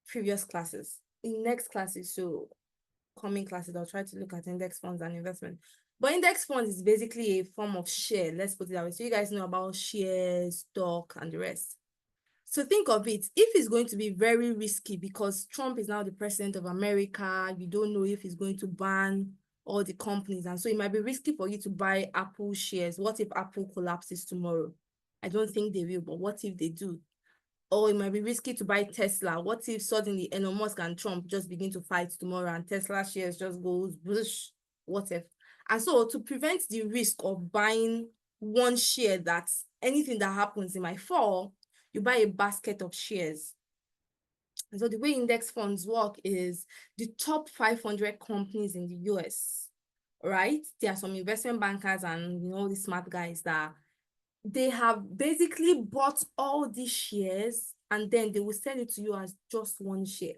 previous classes. In next classes, so coming classes, I'll try to look at index funds and investment. But index funds is basically a form of share. Let's put it that way. So you guys know about shares, stock, and the rest. So think of it, if it's going to be very risky because Trump is now the president of America, you don't know if he's going to ban all the companies. And so it might be risky for you to buy Apple shares. What if Apple collapses tomorrow? I don't think they will, but what if they do? Or it might be risky to buy Tesla. What if suddenly Elon Musk and Trump just begin to fight tomorrow and Tesla shares just goes, whoosh, what if? And so to prevent the risk of buying one share, that anything that happens, it might fall, you buy a basket of shares. And so the way index funds work is the top 500 companies in the US, right? There are some investment bankers and all the smart guys that they have basically bought all these shares and then they will sell it to you as just one share.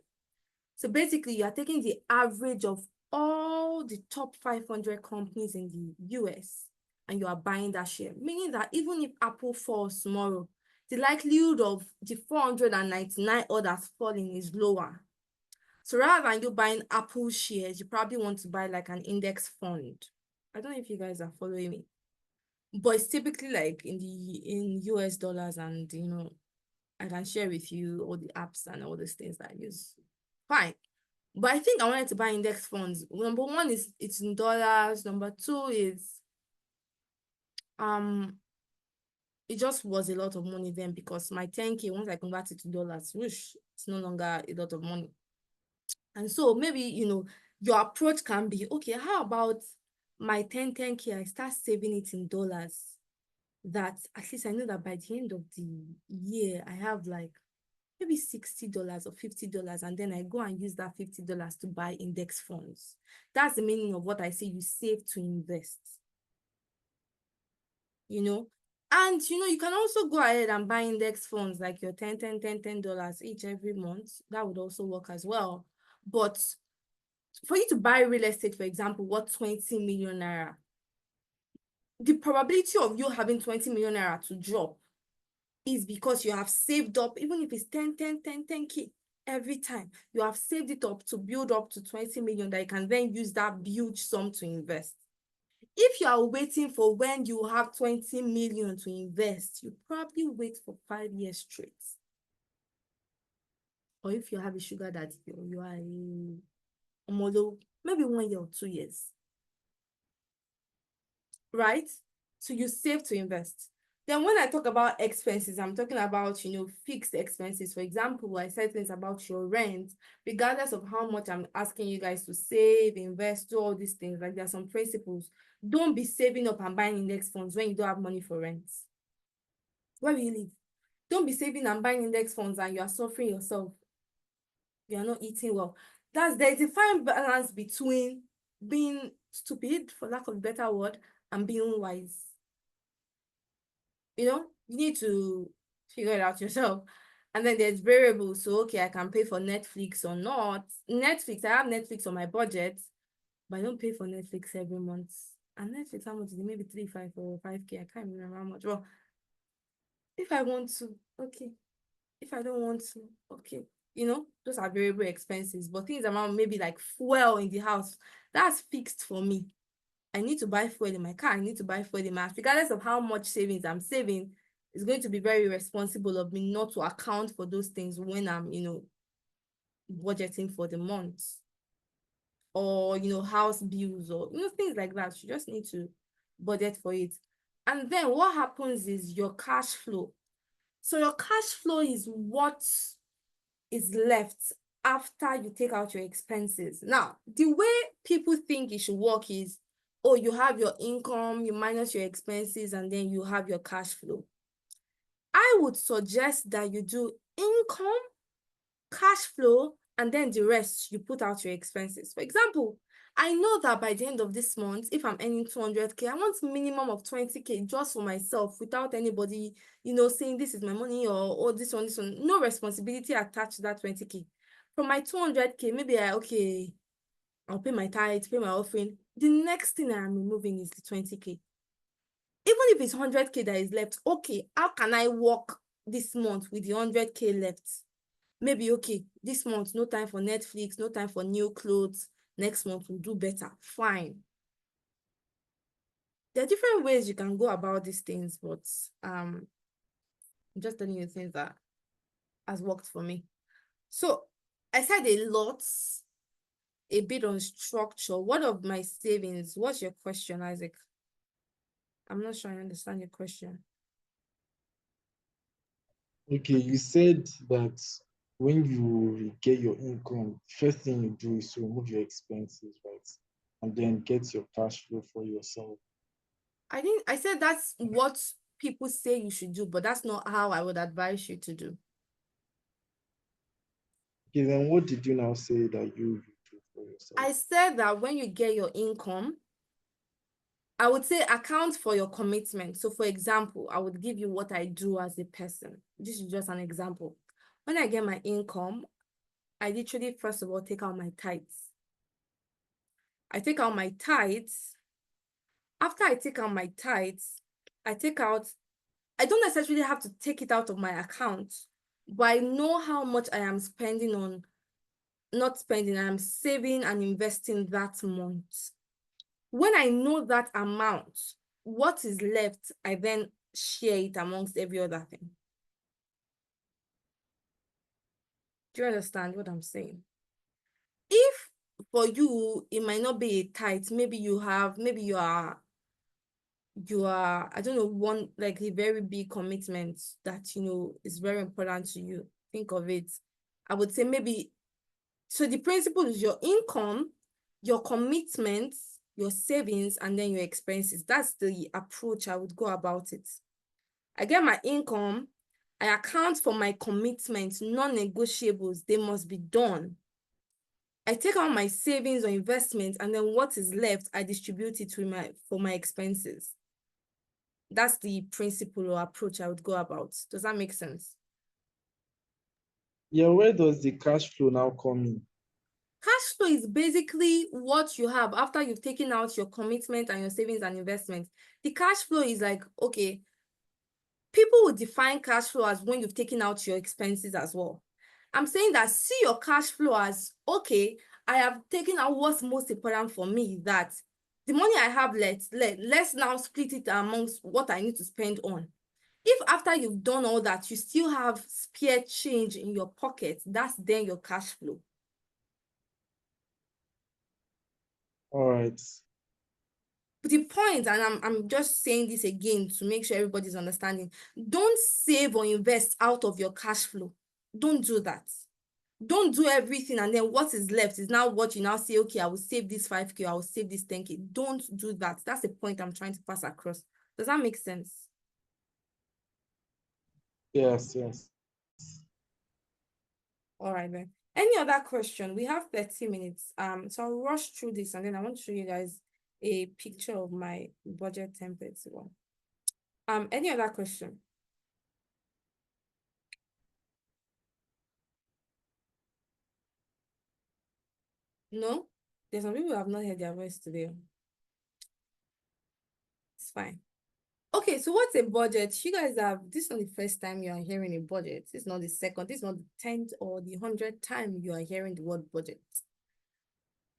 So basically, you are taking the average of all the top 500 companies in the US and you are buying that share, meaning that even if Apple falls tomorrow, the likelihood of the 499 others falling is lower. So rather than you buying Apple shares, you probably want to buy like an index fund. I don't know if you guys are following me, but it's typically like in US dollars, and I can share with you all the apps and all these things that I use. Fine. But I think I wanted to buy index funds. Number one is it's in dollars. Number two is it just was a lot of money then, because my 10K, once I convert it to dollars, whoosh, it's no longer a lot of money. And so maybe your approach can be, okay, how about my 10K, I start saving it in dollars, that at least I know that by the end of the year I have like maybe $60 or $50, and then I go and use that $50 to buy index funds. That's the meaning of what I say, you save to invest. And you can also go ahead and buy index funds like your $10 each every month. That would also work as well. But for you to buy real estate, for example, what 20 million naira, the probability of you having 20 million naira to drop is because you have saved up, even if it's 10K every time, you have saved it up to build up to 20 million that you can then use that huge sum to invest. If you are waiting for when you have 20 million to invest, you probably wait for 5 years straight. Or if you have a sugar daddy, you are a model, maybe 1 year or 2 years. Right? So you save to invest. Then when I talk about expenses, I'm talking about, fixed expenses. For example, I said things about your rent, regardless of how much I'm asking you guys to save, invest, do all these things. Like, there are some principles. Don't be saving up and buying index funds when you don't have money for rent. Where will you live? Don't be saving and buying index funds and you are suffering yourself. You are not eating well. There's a fine balance between being stupid, for lack of a better word, and being wise. You need to figure it out yourself. And then there's variables. So, okay, I can pay for Netflix or not. Netflix, I have Netflix on my budget, but I don't pay for Netflix every month. And Netflix, how much is it? Maybe 3, 5, or 5K. I can't remember how much. Well, if I want to, okay. If I don't want to, okay. Those are variable expenses. But things around maybe like fuel in the house, that's fixed for me. I need to buy fuel in my car. I need to buy fuel in my house. Regardless of how much savings I'm saving, it's going to be very irresponsible of me not to account for those things when I'm, budgeting for the month. Or, house bills or, things like that. You just need to budget for it. And then what happens is your cash flow. So your cash flow is what is left after you take out your expenses. Now, the way people think it should work is, oh, you have your income, you minus your expenses, and then you have your cash flow. I would suggest that you do income, cash flow, and then the rest, you put out your expenses. For example, I know that by the end of this month, if I'm earning 200K, I want minimum of 20K just for myself without anybody, saying this is my money or this one. No responsibility attached to that 20K. From my 200K, maybe I'll pay my tithe, pay my offering. The next thing I'm removing is the 20K. Even if it's 100K that is left, okay, how can I work this month with the 100K left? Maybe, okay, this month, no time for Netflix, no time for new clothes. Next month, we'll do better. Fine. There are different ways you can go about these things, but I'm just telling you things that has worked for me. So I said a bit on structure. What of my savings? What's your question, Isaac? I'm not sure I understand your question. Okay, you said that when you get your income, first thing you do is to remove your expenses, right? And then get your cash flow for yourself. I said that's what people say you should do, but that's not how I would advise you to do. Okay, then what did you now say that you do for yourself? I said that when you get your income, I would say account for your commitment. So for example, I would give you what I do as a person. This is just an example. When I get my income, I literally, first of all, take out my tithes. I take out my tithes. After I take out my tithes, I don't necessarily have to take it out of my account, but I know how much I am spending on, not spending, I am saving and investing that month. When I know that amount, what is left, I then share it amongst every other thing. Do you understand what I'm saying? If for you, it might not be a tithe, maybe you are, I don't know, one like a very big commitment that, is very important to you. Think of it. I would say maybe, so the principle is your income, your commitments, your savings, and then your expenses. That's the approach I would go about it. I get my income, I account for my commitments, non-negotiables, they must be done. I take out my savings or investments, and then what is left, I distribute it for my expenses. That's the principle or approach I would go about. Does that make sense? Yeah, where does the cash flow now come in? Cash flow is basically what you have after you've taken out your commitment and your savings and investments. The cash flow is like, okay, people would define cash flow as when you've taken out your expenses as well. I'm saying that see your cash flow as, okay, I have taken out what's most important for me, that the money I have let's now split it amongst what I need to spend on. If after you've done all that, you still have spare change in your pocket, that's then your cash flow. All right. The point, and I'm just saying this again to make sure everybody's understanding, don't save or invest out of your cash flow. Don't do that. Don't do everything and then what is left is now what you now say, okay, I will save this 5K, I will save this 10K. Don't do that. That's the point I'm trying to pass across. Does that make sense? Yes, yes. All right then. Any other question? We have 30 minutes. So I'll rush through this and then I want to show you guys a picture of my budget template as well. Any other question? No? There's some people who have not heard their voice today. It's fine. Okay, so what's a budget? You guys this is not the first time you are hearing a budget. It's not the second, this is not the 10th or the 100th time you are hearing the word budget.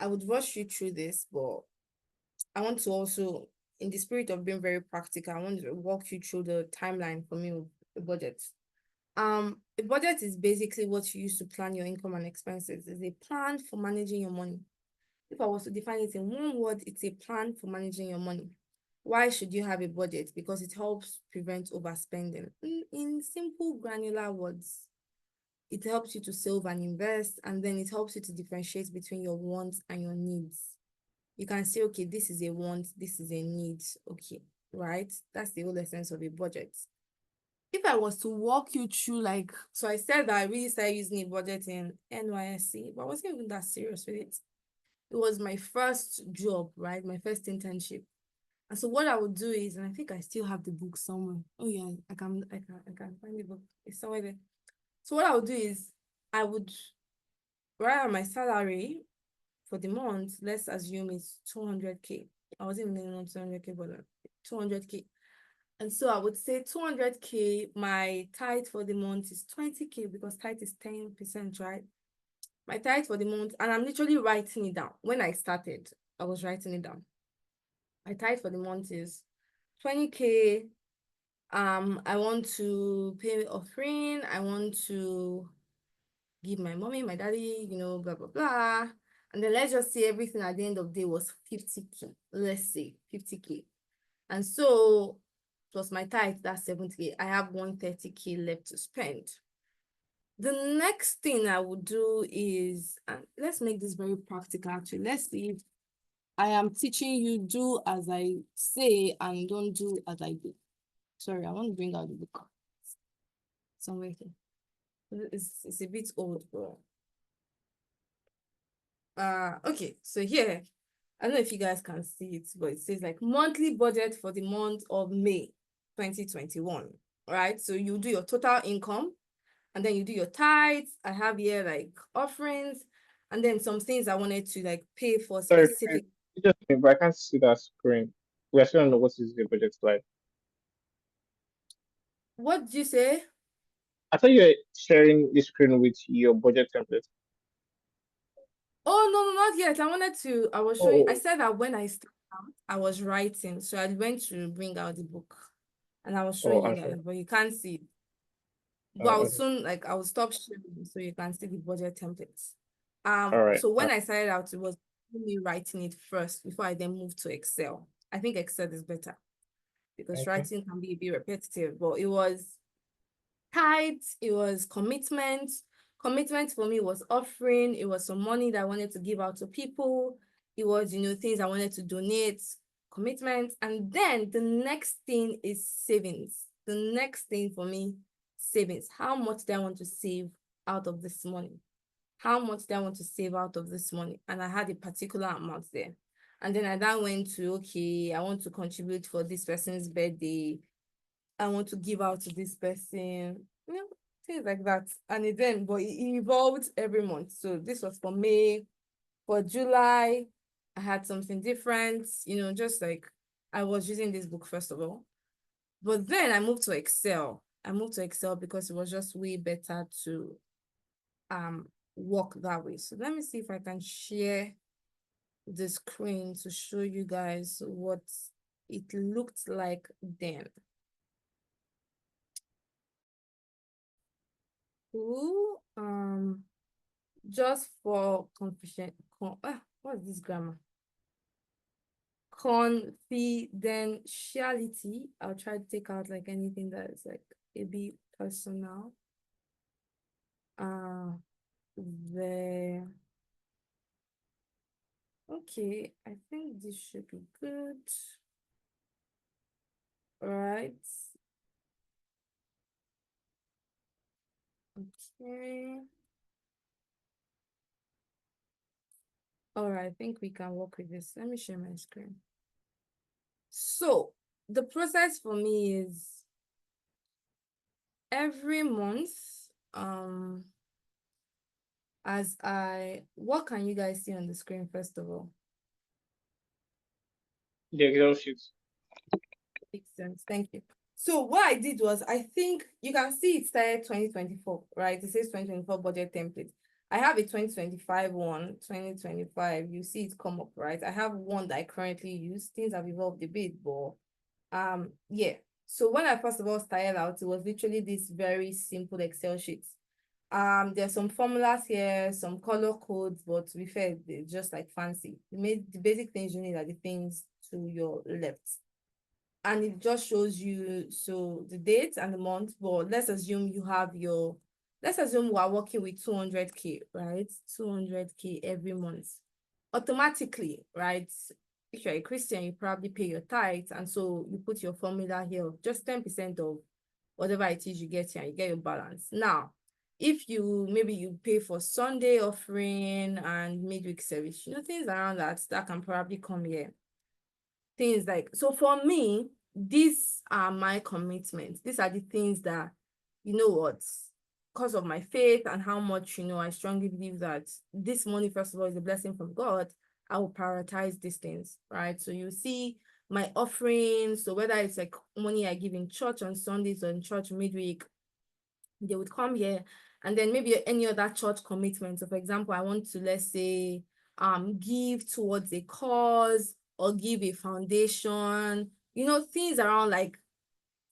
I would rush you through this, but I want to also, in the spirit of being very practical, I want to walk you through the timeline for me with a budget. A budget is basically what you use to plan your income and expenses. It's a plan for managing your money. If I was to define it in one word, it's a plan for managing your money. Why should you have a budget? Because it helps prevent overspending. In simple, granular words, it helps you to save and invest, and then it helps you to differentiate between your wants and your needs. You can say, okay, this is a want, this is a need. Okay, right? That's the whole essence of a budget. If I was to walk you through, so I said that I really started using a budget in NYSC, but I wasn't even that serious with it. It was my first job, right? My first internship. And so what I would do is, and I think I still have the book somewhere. Oh yeah, I can find the book. It's somewhere there. So what I would do is I would write out my salary for the month. Let's assume it's 200K. I wasn't even on 200K, but 200K. And so I would say 200K, my tithe for the month is 20K because tithe is 10%, right? My tithe for the month, and I'm literally writing it down. When I started, I was writing it down. My tithe for the month is 20K. I want to pay offering. I want to give my mommy, my daddy, blah, blah, blah. And then let's just say everything at the end of the day was 50K. Let's say 50K. And so plus my tithe, that's 70K. I have 130K left to spend. The next thing I would do is, let's make this very practical actually. Let's see if I am teaching you do as I say and don't do as I do. Sorry, I want to bring out the book somewhere here. It's a bit old, bro. Okay, so here I don't know if you guys can see it, but it says like monthly budget for the month of May 2021, right? So you do your total income, and then you do your tithes. I have here like offerings, and then some things I wanted to like pay for Sorry, specific. but I can't see that screen. We still don't know what is the budget like. What did you say? I thought you were sharing the screen with your budget template. Oh, no, not yet. I was showing, I Oh, said that when I started out, I was writing. So I went to bring out the book and I was showing you I'm guys, sorry. but you can't see it. But I will Okay. soon, like, I will stop sharing so you can see the budget templates. All right. So when I started out, it was me writing it first before I then moved to Excel. I think Excel is better because Okay. writing can be a bit repetitive, but it was tight, it was commitment. Commitment for me was offering, it was some money that I wanted to give out to people, it was, things I wanted to donate, commitment. And then the next thing is savings. The next thing for me, savings. How much do I want to save out of this money? How much do I want to save out of this money? And I had a particular amount there. And then I then went to, okay, I want to contribute for this person's birthday. I want to give out to this person, things like that. And but it evolved every month. So this was for May. For July, I had something different, just like I was using this book first of all. But then I moved to Excel. I moved to Excel because it was just way better to work that way. So let me see if I can share the screen to show you guys what it looked like then. Ooh, just for confusion, what's this grammar? Confidentiality. I'll try to take out like anything that is like a bit personal. The okay, I think this should be good. All right. Okay. All right, I think we can work with this. Let me share my screen. So the process for me is every month, what can you guys see on the screen first of all? The Excel sheets. Makes sense. Thank you. So what I did was, I think you can see it started 2024, right? It says 2024 budget template. I have a 2025 one, 2025. You see it come up, right? I have one that I currently use. Things have evolved a bit, but yeah. So when I first of all started out, it was literally this very simple Excel sheets. There's some formulas here, some color codes, but to be fair, they're just like fancy. The basic things you need are the things to your left. And it just shows you so the date and the month, but let's assume we are working with 200K, right? 200K every month. Automatically, right? If you're a Christian, you probably pay your tithes, and so you put your formula here, just 10% of whatever it is you get here, you get your balance. Now, if maybe you pay for Sunday offering and midweek service, things around that can probably come here. Things like, so for me, these are my commitments. These are the things that, because of my faith and how much, I strongly believe that this money, first of all, is a blessing from God. I will prioritize these things, right? So you see my offerings. So whether it's like money I give in church on Sundays or in church midweek, they would come here. And then maybe any other church commitment. So for example, I want to, let's say, give towards a cause or give a foundation, things around like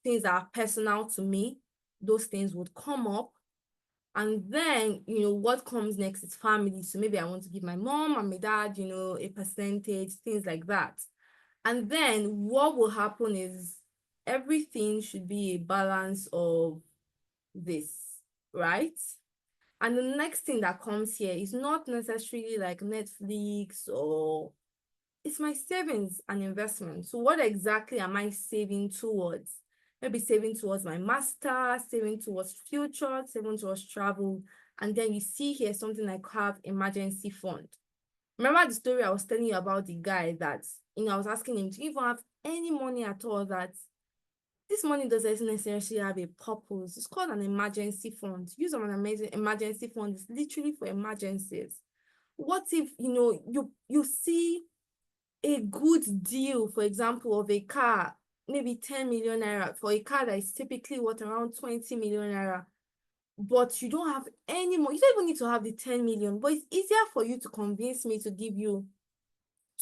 things that are personal to me. Those things would come up. And then, what comes next is family. So maybe I want to give my mom and my dad, a percentage, things like that. And then what will happen is everything should be a balance of this, right? And the next thing that comes here is not necessarily like Netflix, or it's my savings and investment. So what exactly am I saving towards? Maybe saving towards my master, saving towards future, saving towards travel. And then you see here something like have emergency fund. Remember the story I was telling you about the guy that, I was asking him, do you even have any money at all? That this money doesn't necessarily have a purpose. It's called an emergency fund. Use of an amazing emergency fund is literally for emergencies. What if, you see a good deal, for example, of a car, maybe 10 million naira, for a car that is typically worth around 20 million naira, but you don't have any more. You don't even need to have the 10 million, but it's easier for you to convince me to give you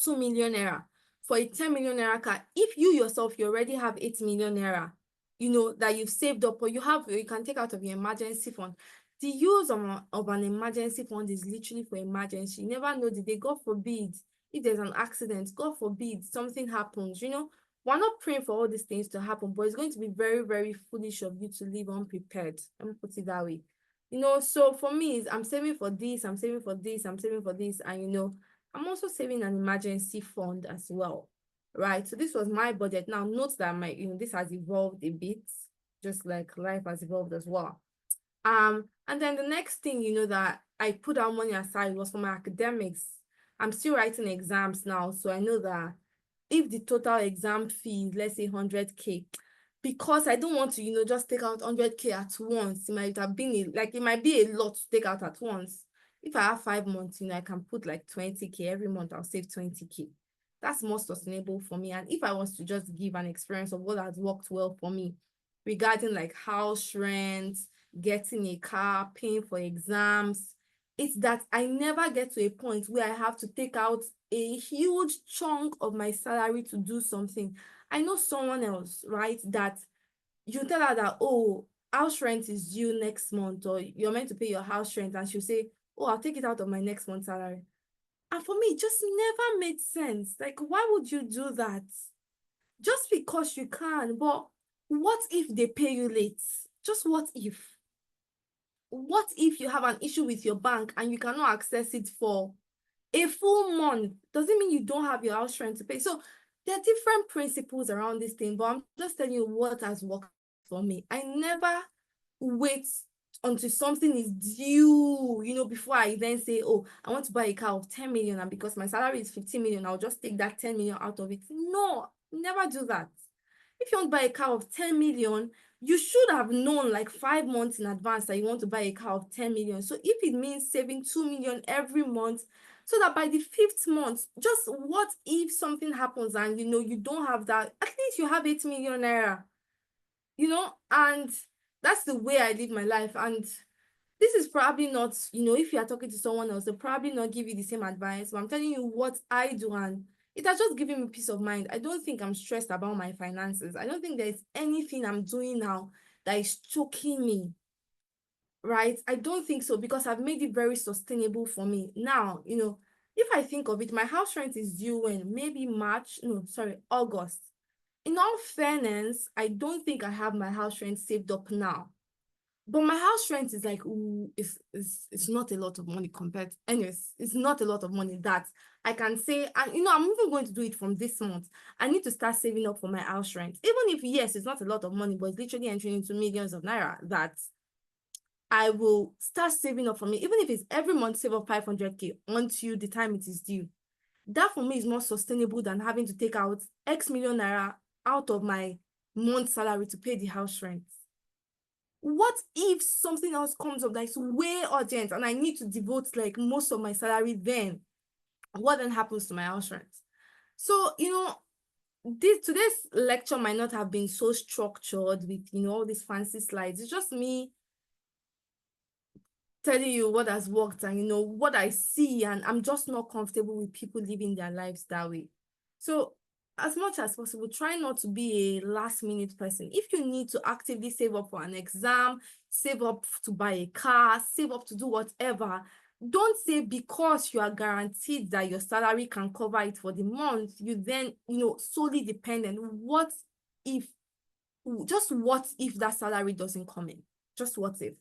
2 million naira for a 10 million naira car. If you yourself, you already have 8 million naira, that you've saved up, or you can take out of your emergency fund. The use of an emergency fund is literally for emergency. You never know the day, God forbid, if there's an accident, God forbid, something happens, we're not praying for all these things to happen, but it's going to be very, very foolish of you to live unprepared. Let me put it that way. So for me, I'm saving for this, I'm saving for this, I'm saving for this, and I'm also saving an emergency fund as well, right? So this was my budget. Now note that this has evolved a bit, just like life has evolved as well. And then the next thing, that I put our money aside was for my academics. I'm still writing exams now, so I know that if the total exam fee, let's say 100K, because I don't want to, just take out 100K at once. It might have been it might be a lot to take out at once. If I have 5 months, I can put like 20K every month. I'll save 20K. That's more sustainable for me. And if I was to just give an experience of what has worked well for me regarding like house rent, getting a car, paying for exams, it's that I never get to a point where I have to take out a huge chunk of my salary to do something. I know someone else, right, that you tell her that, oh, house rent is due next month, or you're meant to pay your house rent, and she'll say, oh, I'll take it out of my next month's salary. And for me, it just never made sense. Like, why would you do that? Just because you can. But what if they pay you late? Just what if? What if you have an issue with your bank and you cannot access it for a full month? Doesn't mean you don't have your house rent to pay. So there are different principles around this thing, but I'm just telling you what has worked for me. I never wait until something is due, before I then say, oh, I want to buy a car of 10 million, and because my salary is 15 million, I'll just take that 10 million out of it. No, never do that. If you want to buy a car of 10 million, you should have known like 5 months in advance that you want to buy a car of 10 million. So if it means saving 2 million every month, so that by the 5th month, just what if something happens and you don't have that, at least you have 8 million naira, and that's the way I live my life. And this is probably not, if you are talking to someone else, they'll probably not give you the same advice, but I'm telling you what I do, and it has just given me peace of mind. I don't think I'm stressed about my finances. I don't think there's anything I'm doing now that is choking me, right? I don't think so, because I've made it very sustainable for me. Now, if I think of it, my house rent is due when? Maybe August. In all fairness, I don't think I have my house rent saved up now. But my house rent is like, ooh, it's not a lot of money compared. Anyways, it's not a lot of money that I can say, and I'm even going to do it from this month. I need to start saving up for my house rent. Even if, yes, it's not a lot of money, but it's literally entering into millions of naira, that I will start saving up for me. Even if it's every month, save up 500K until the time it is due. That for me is more sustainable than having to take out X million naira out of my month salary to pay the house rent. What if something else comes up that is way urgent and I need to devote like most of my salary then? What then happens to my house rent? So, today's lecture might not have been so structured with, all these fancy slides. It's just me telling you what has worked and, what I see, and I'm just not comfortable with people living their lives that way. So as much as possible, try not to be a last minute person. If you need to actively save up for an exam, save up to buy a car, save up to do whatever, don't say because you are guaranteed that your salary can cover it for the month, you then, solely dependent. What if that salary doesn't come in? Just what if?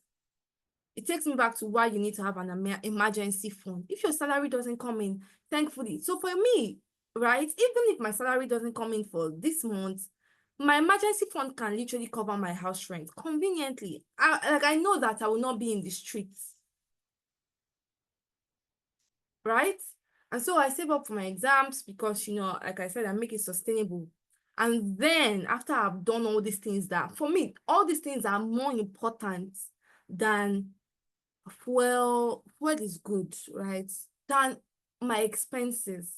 It takes me back to why you need to have an emergency fund. If your salary doesn't come in, thankfully. So for me, right, even if my salary doesn't come in for this month, my emergency fund can literally cover my house rent conveniently. I know that I will not be in the streets, right? And so I save up for my exams because, like I said, I make it sustainable. And then after I've done all these things, that for me, all these things are more important than fuel. Fuel is good, right? Than my expenses.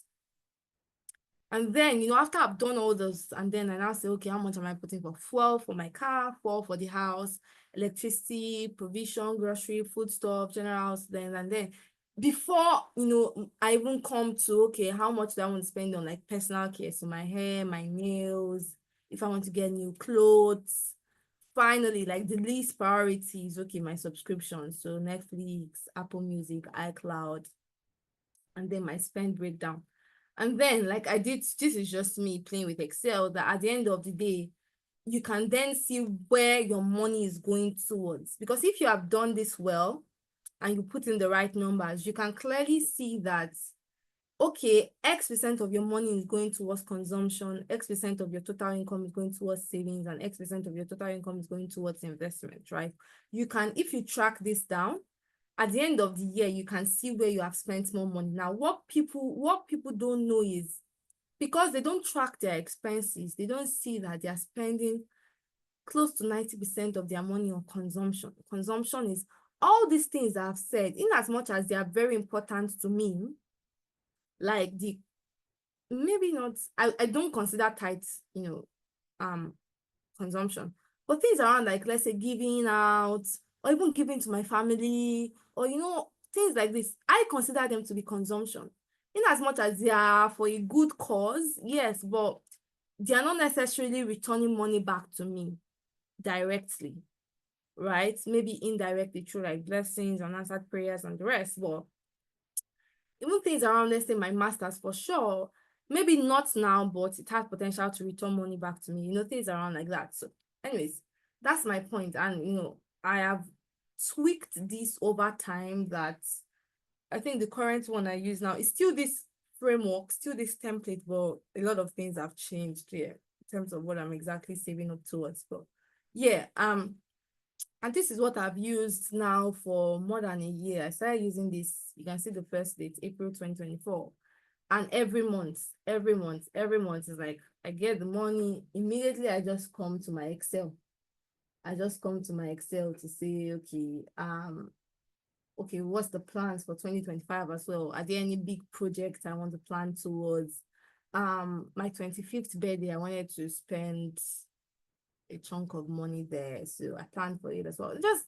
And then, after I've done all those, and then I now say, okay, how much am I putting for fuel for my car, fuel for the house, electricity, provision, grocery, food stuff, general house, and then before, I even come to, okay, how much do I want to spend on like personal care? So my hair, my nails, if I want to get new clothes. Finally, like the least priority is, okay, my subscription. So Netflix, Apple Music, iCloud, and then my spend breakdown. And then, like I did, this is just me playing with Excel, that at the end of the day, you can then see where your money is going towards. Because if you have done this well and you put in the right numbers, you can clearly see that, okay, X% of your money is going towards consumption, X% of your total income is going towards savings, and X% of your total income is going towards investment, right? You can, if you track this down, at the end of the year, you can see where you have spent more money. Now, what people don't know is, because they don't track their expenses, they don't see that they are spending close to 90% of their money on consumption. Consumption is all these things I've said, in as much as they are very important to me, like maybe not, I don't consider tithes, consumption, but things around, like, let's say, giving out, or even giving to my family, or things like this, I consider them to be consumption, in as much as they are for a good cause, yes, but they are not necessarily returning money back to me directly, right? Maybe indirectly through like blessings and answered prayers and the rest. But even things around, let's say, my master's, for sure, maybe not now, but it has potential to return money back to me, things around like that. So anyways, that's my point. And I have tweaked this over time, that I think the current one I use now is still this framework, still this template, but a lot of things have changed here in terms of what I'm exactly saving up towards. But yeah, and this is what I've used now for more than a year. I started using this, you can see the first date, April 2024. And every month is like, I get the money, immediately I just come to my Excel. To say, okay, what's the plans for 2025 as well? Are there any big projects I want to plan towards? My 25th birthday, I wanted to spend a chunk of money there, so I planned for it as well. Just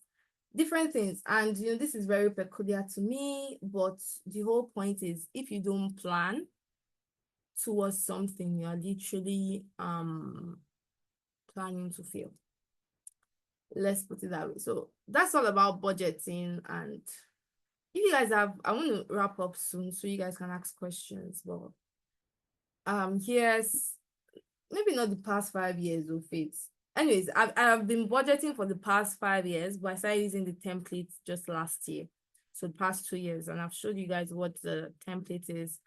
different things. And this is very peculiar to me, but the whole point is, if you don't plan towards something, you're literally planning to fail. Let's put it that way. So that's all about budgeting. And if you guys have, I want to wrap up soon so you guys can ask questions. But here's maybe not the past 5 years of it. Anyways, I've been budgeting for the past 5 years, but I started using the template just last year. So the past 2 years, and I've showed you guys what the template is.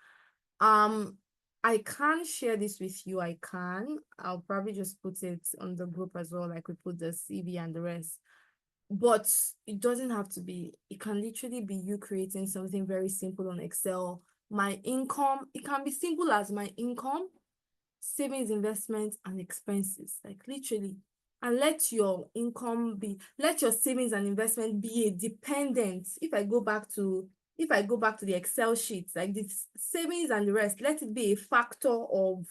I can share this with you. I'll probably just put it on the group as well, like we put the CV and the rest. But it doesn't have to be. It can literally be you creating something very simple on Excel. My income, it can be simple as my income, savings, investments, and expenses, like literally. And let your savings and investment be a dependent. If I go back to the Excel sheets, like the savings and the rest, let it be a factor of,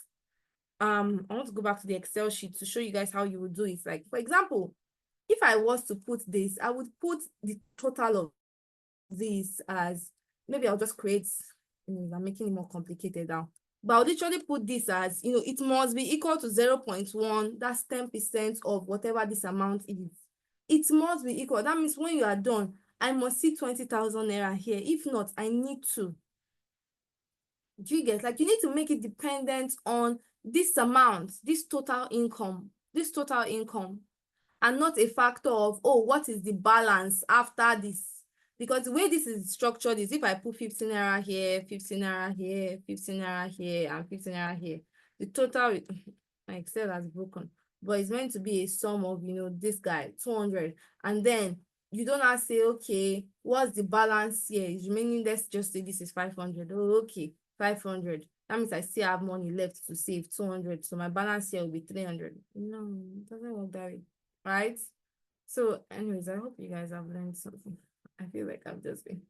I want to go back to the Excel sheet to show you guys how you would do it. Like, for example, if I was to put this, I would put the total of this as, maybe I'll just create, I'm making it more complicated now. But I'll literally put this as, it must be equal to 0.1. That's 10% of whatever this amount is. It must be equal. That means when you are done, I must see 20,000 naira here. If not, I need to. Do you get? Like, you need to make it dependent on this amount, this total income, and not a factor of, oh, what is the balance after this? Because the way this is structured is, if I put 15 naira here, 15 naira here, 15 naira here, and 15 naira here, the total, my Excel has broken, but it's meant to be a sum of, this guy, 200. And then you don't have to say, okay, what's the balance here? Is remaining, let's just say this is 500. Oh, okay, 500. That means I still have money left to save 200. So my balance here will be 300. No, it doesn't work that way, right? So anyways, I hope you guys have learned something. I feel like I've just been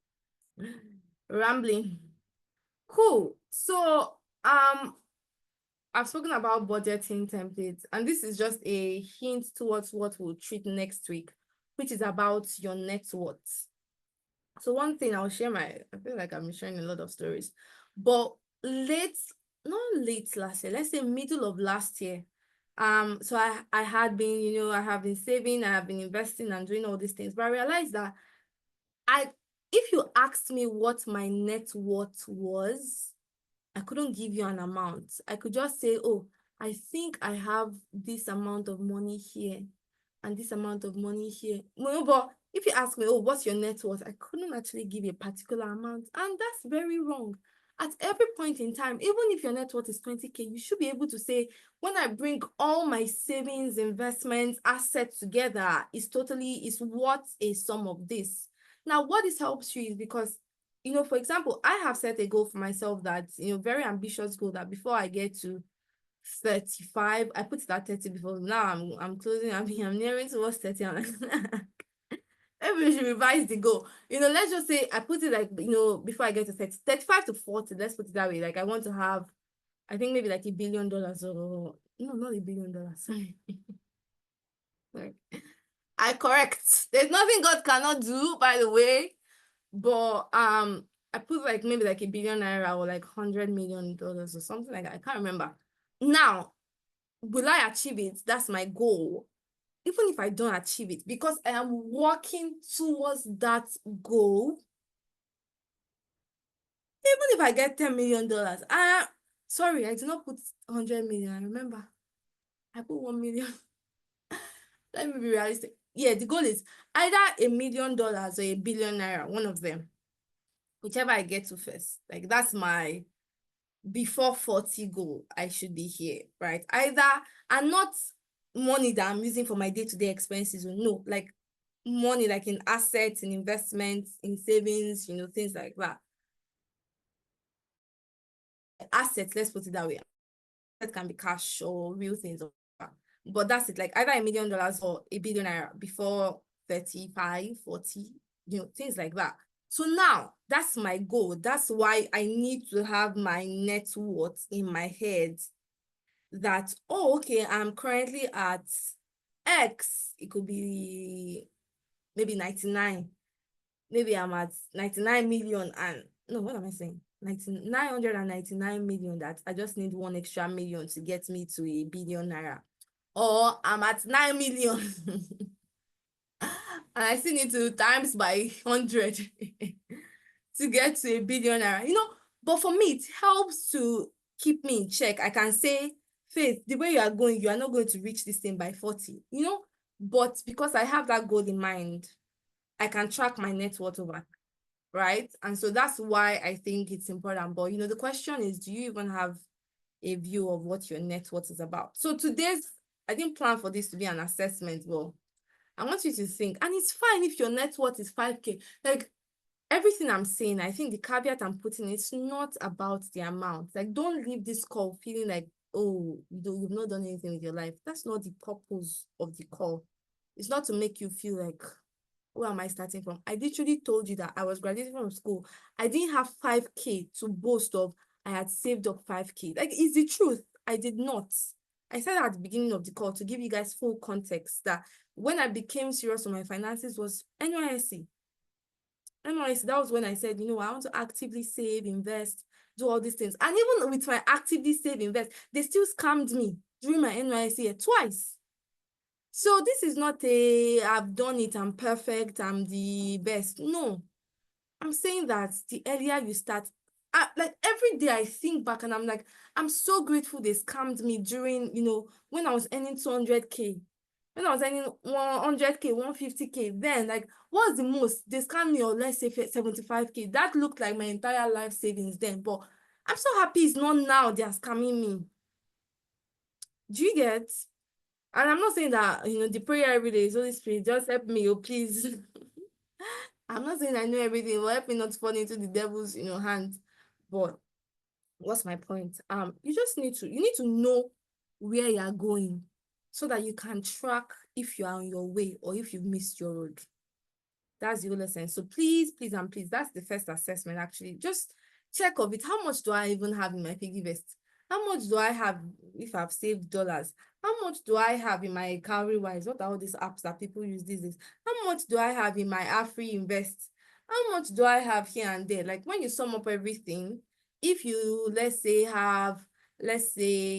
rambling. Cool. So I've spoken about budgeting templates, and this is just a hint towards what we'll treat next week, which is about your net worth. So one thing I'll share I feel like I'm sharing a lot of stories, but not late last year, let's say middle of last year. So I had been, I have been saving, I have been investing and doing all these things, but I realized that if you asked me what my net worth was, I couldn't give you an amount. I could just say, oh, I think I have this amount of money here and this amount of money here. No, but if you ask me, oh, what's your net worth? I couldn't actually give you a particular amount. And that's very wrong. At every point in time, even if your net worth is 20K, you should be able to say, when I bring all my savings, investments, assets together, it's worth a sum of this. Now, what this helps you is because for example, I have set a goal for myself that, very ambitious goal that before I get to 35, I put it at 30 before now I'm closing, I'm nearing towards 30. Maybe we should revise the goal. Let's just say I put it like, before I get to 30, 35 to 40, let's put it that way. Like I want to have, I think maybe like $1 billion or no, not $1 billion. Sorry. Sorry. I correct. There's nothing God cannot do, by the way. But I put like maybe like $1 billion or like $100 million or something like that. I can't remember. Now, will I achieve it? That's my goal. Even if I don't achieve it, because I am working towards that goal. Even if I get $10 million, sorry, I did not put 100 million. I remember, I put 1 million. Let me be realistic. Yeah, the goal is either $1 million or $1 billion, one of them. Whichever I get to first. Like that's my before 40 goal. I should be here, right? Either, and not money that I'm using for my day-to-day expenses. No, like money like in assets, in investments, in savings, things like that. Assets, let's put it that way. That can be cash or real things. But that's it, like either $1 million or $1 billion before 35, 40, things like that. So now that's my goal. That's why I need to have my net worth in my head that, oh, okay, I'm currently at X. It could be maybe 99. Maybe I'm at 99 million and no, what am I saying? 999 million that I just need 1 extra million to get me to $1 billion. Or I'm at 9 million and I still need to times by 100 to get to $1 billion. But for me, it helps to keep me in check. I can say, Faith, the way you are going, you are not going to reach this thing by 40, but because I have that goal in mind, I can track my net worth over, right? And so that's why I think it's important. But, the question is, do you even have a view of what your net worth is about? So I didn't plan for this to be an assessment, but I want you to think, and it's fine if your net worth is 5K. Like everything I'm saying, I think the caveat I'm putting, it's not about the amount. Like, don't leave this call feeling like, oh, you've not done anything with your life. That's not the purpose of the call. It's not to make you feel like, where am I starting from? I literally told you that I was graduating from school. I didn't have 5K to boast of. I had saved up 5K. Like, it's the truth. I did not. I said at the beginning of the call to give you guys full context that when I became serious on my finances was NYSC. NYSC, that was when I said, I want to actively save, invest, do all these things. And even with my actively save, invest, they still scammed me during my NYSC year twice. So this is not I've done it, I'm perfect, I'm the best. No, I'm saying that the earlier you start, like every day I think back and I'm like, I'm so grateful they scammed me during, when I was earning 200K. When I was earning 100K, 150K, then like, what's the most? They scammed me, or let's say 75K. That looked like my entire life savings then. But I'm so happy it's not now they're scamming me. Do you get? And I'm not saying that, the prayer every day is Holy Spirit, just help me, oh, please. I'm not saying I know everything, but help me not fall into the devil's, hand. But what's my point? You just need to know where you're going so that you can track if you are on your way or if you've missed your road. That's the whole essence. So please, please, and please, that's the first assessment actually. Just check of it. How much do I even have in my piggy vest? How much do I have if I've saved dollars? How much do I have in my Cowrywise? What are all these apps that people use these days? How much do I have in my Afri Invest? How much do I have here and there? Like when you sum up everything, if you, let's say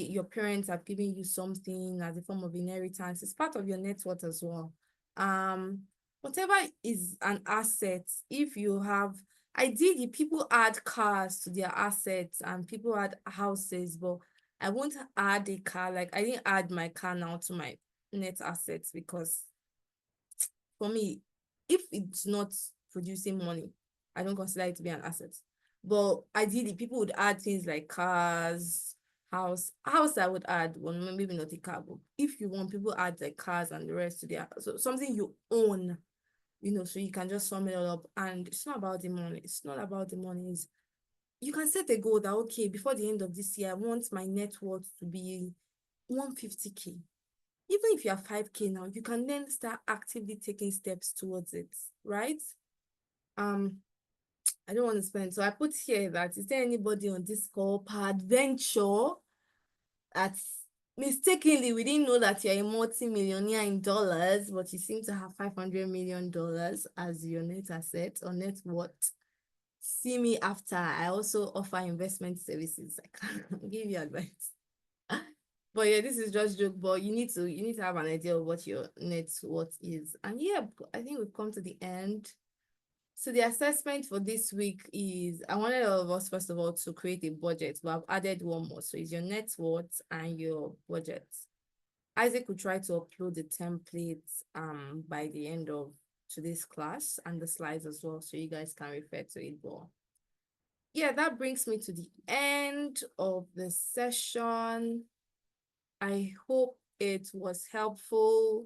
your parents have given you something as a form of inheritance, it's part of your net worth as well. Whatever is an asset, if you have, ideally people add cars to their assets and people add houses, but I won't add a car. Like I didn't add my car now to my net assets because for me, if it's not producing money, I don't consider it to be an asset. But ideally, people would add things like cars, house I would add, well, maybe not a car, but if you want, people add like cars and the rest to their, so something you own, so you can just sum it all up. And it's not about the money. It's not about the money. You can set a goal that, okay, before the end of this year, I want my net worth to be 150K. Even if you are 5K now, you can then start actively taking steps towards it, right? I don't want to spend. So I put here that, is there anybody on this call per adventure that mistakenly we didn't know that you're a multi-millionaire in dollars, but you seem to have $500 million as your net asset or net worth? See me after. I also offer investment services. I can give you advice. But yeah, this is just joke, but you need to have an idea of what your net worth is. And yeah, I think we've come to the end. So the assessment for this week is, I wanted all of us, first of all, to create a budget, but I've added one more. So it's your net worth and your budget. Isaac will try to upload the templates by the end of today's class and the slides as well, so you guys can refer to it more. Yeah, that brings me to the end of the session. I hope it was helpful.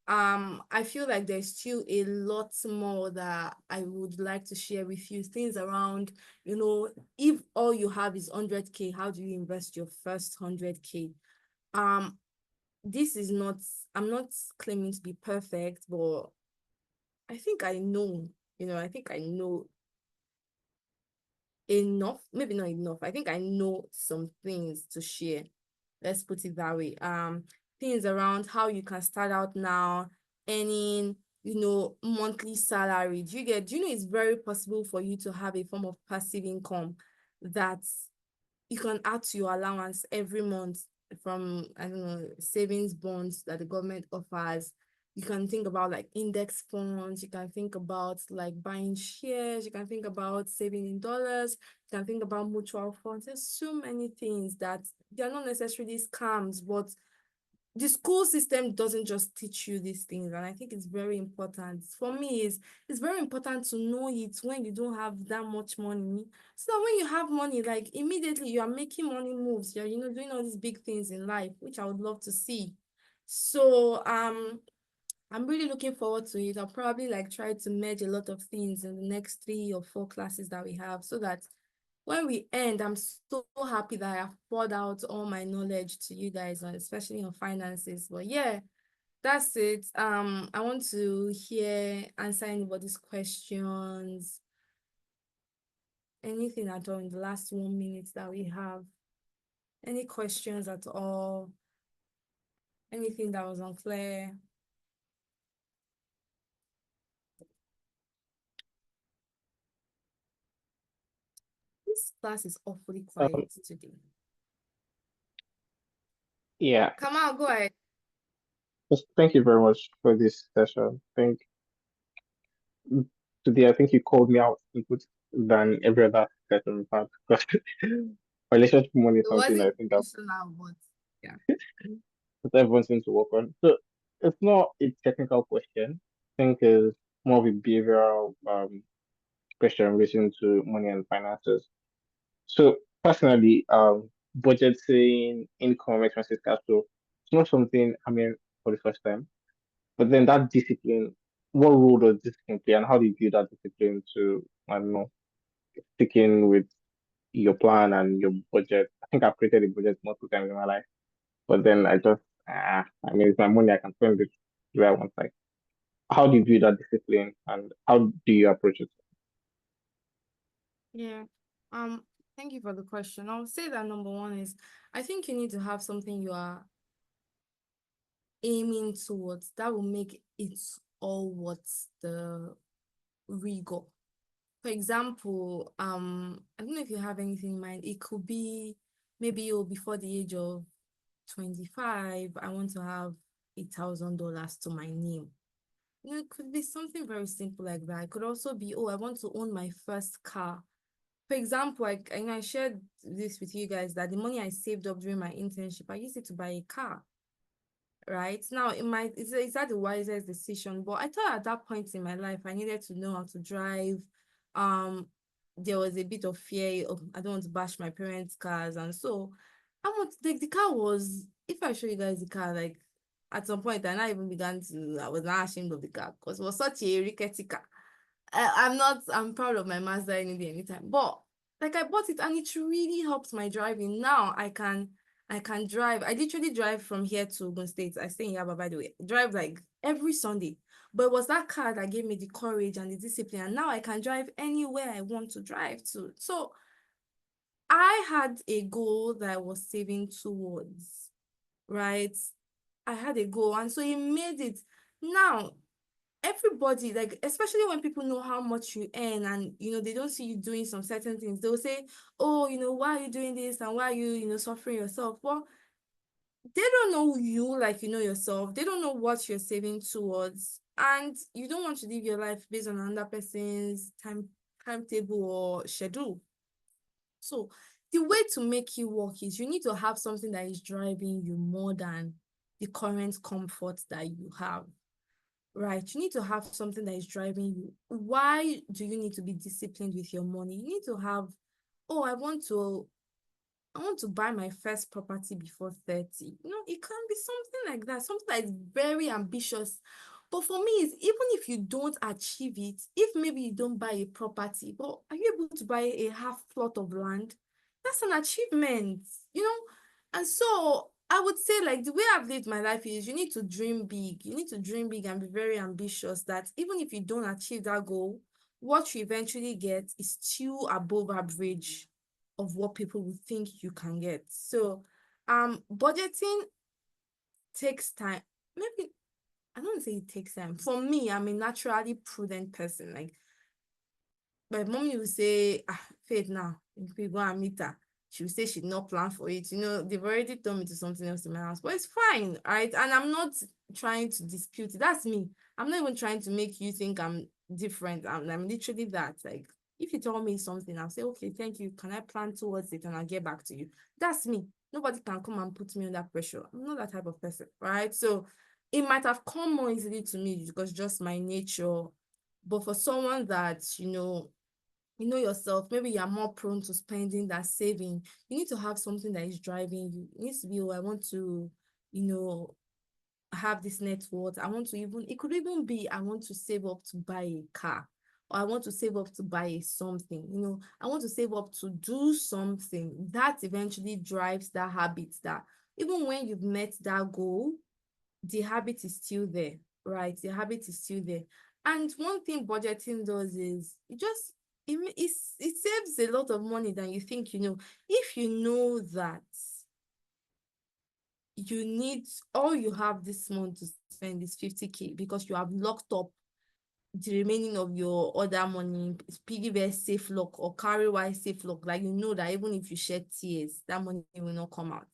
I feel like there's still a lot more that I would like to share with you. Things around, if all you have is 100K, how do you invest your first 100K? This is not, I'm not claiming to be perfect, but I think I know, I think I know enough, maybe not enough. I think I know some things to share. Let's put it that way. Things around how you can start out now earning, monthly salary. Do you know it's very possible for you to have a form of passive income that you can add to your allowance every month from, I don't know, savings bonds that the government offers. You can think about like index funds. You can think about like buying shares. You can think about saving in dollars. You can think about mutual funds. There's so many things that they're not necessarily scams, but the school system doesn't just teach you these things. And I think it's very important. For me, it's very important to know it when you don't have that much money. So that when you have money, like immediately you are making money moves. You're, doing all these big things in life, which I would love to see. So I'm really looking forward to it. I'll probably like try to merge a lot of things in the next 3 or 4 classes that we have, so that when we end, I'm so happy that I have poured out all my knowledge to you guys, and especially on finances. But yeah, that's it. I want to answer anybody's questions, anything at all in the last 1 minute that we have. Any questions at all? Anything that was unclear? This class is awfully quiet today. Yeah, Come on, go ahead. thank you very much for this session. Today, I think you called me out input than every other session we've had, because relationship money is It something I wasn't think intentional, but yeah. that everyone seems to work on. So it's not a technical question. I think it's more of a behavioral question relating to money and finances. So personally, budgeting, income, expenses, cash flow, it's not something I mean for the first time. But then that discipline what role does discipline play, and how do you build that discipline to, I don't know, sticking with your plan and your budget? I think I've created a budget multiple times in my life, but then I just, I mean, it's my money, I can spend it the way I want. Like, how do you build that discipline, and how do you approach it? Yeah. Um, Thank you for the question. I'll say that number one is I think you need to have something you are aiming towards that will make it all worth the rigor. For example, I don't know if you have anything in mind. It could be maybe before the age of 25, I want to have $1,000 to my name. It could be something very simple like that. It could also be, oh, I want to own my first car. For example, I shared this with you guys that the money I saved up during my internship, I used it to buy a car. Right now, is that the wisest decision? But I thought at that point in my life, I needed to know how to drive. Um, there was a bit of fear of I don't want to bash my parents' cars, and so I want the car was. If I show you guys the car, like at some point, I was not ashamed of the car because it was such a rickety car. I'm proud of my Mazda any day, anytime. But like I bought it and it really helped my driving. Now I can drive. I literally drive from here to Ogun State. I stay in Yaba, by the way. Drive like every Sunday. But it was that car that gave me the courage and the discipline. And now I can drive anywhere I want to drive to. So I had a goal that I was saving towards, right? I had a goal. And so it made it. Now everybody, like especially when people know how much you earn and they don't see you doing some certain things, they'll say, oh, why are you doing this and why are you suffering yourself? Well, they don't know you like yourself. They don't know what you're saving towards, and you don't want to live your life based on another person's timetable or schedule. So the way to make it work is you need to have something that is driving you more than the current comfort that you have. Right, you need to have something that is driving you. Why do you need to be disciplined with your money? You need to have, oh, I want to buy my first property before 30. It can be something like that, something that is very ambitious. But for me, it's even if you don't achieve it, if maybe you don't buy a property, but are you able to buy a half plot of land? That's an achievement. And so I would say, like, the way I've lived my life is you need to dream big. You need to dream big and be very ambitious that even if you don't achieve that goal, what you eventually get is still above average of what people would think you can get. So, budgeting takes time. Maybe I don't say it takes time. For me, I'm a naturally prudent person. Like my mommy will say, Faith, now if we go and meet her, she will say she'd not plan for it. They've already told me to something else in my house, but it's fine, right? And I'm not trying to dispute it. That's me. I'm not even trying to make you think I'm different. I'm literally that. Like, if you tell me something, I'll say, okay, thank you. Can I plan towards it and I'll get back to you? That's me. Nobody can come and put me under pressure. I'm not that type of person, right? So it might have come more easily to me because just my nature. But for someone that, yourself, maybe you're more prone to spending than saving, you need to have something that is driving you. It needs to be, oh, I want to, have this net worth. It could even be, I want to save up to buy a car, or I want to save up to buy something, I want to save up to do something that eventually drives that habit that even when you've met that goal, the habit is still there, right? The habit is still there. And one thing budgeting does is it saves a lot of money than you think. If you know that all you have this month to spend is 50K because you have locked up the remaining of your other money, piggyback safe lock or carry wise safe lock, like that even if you shed tears, that money will not come out.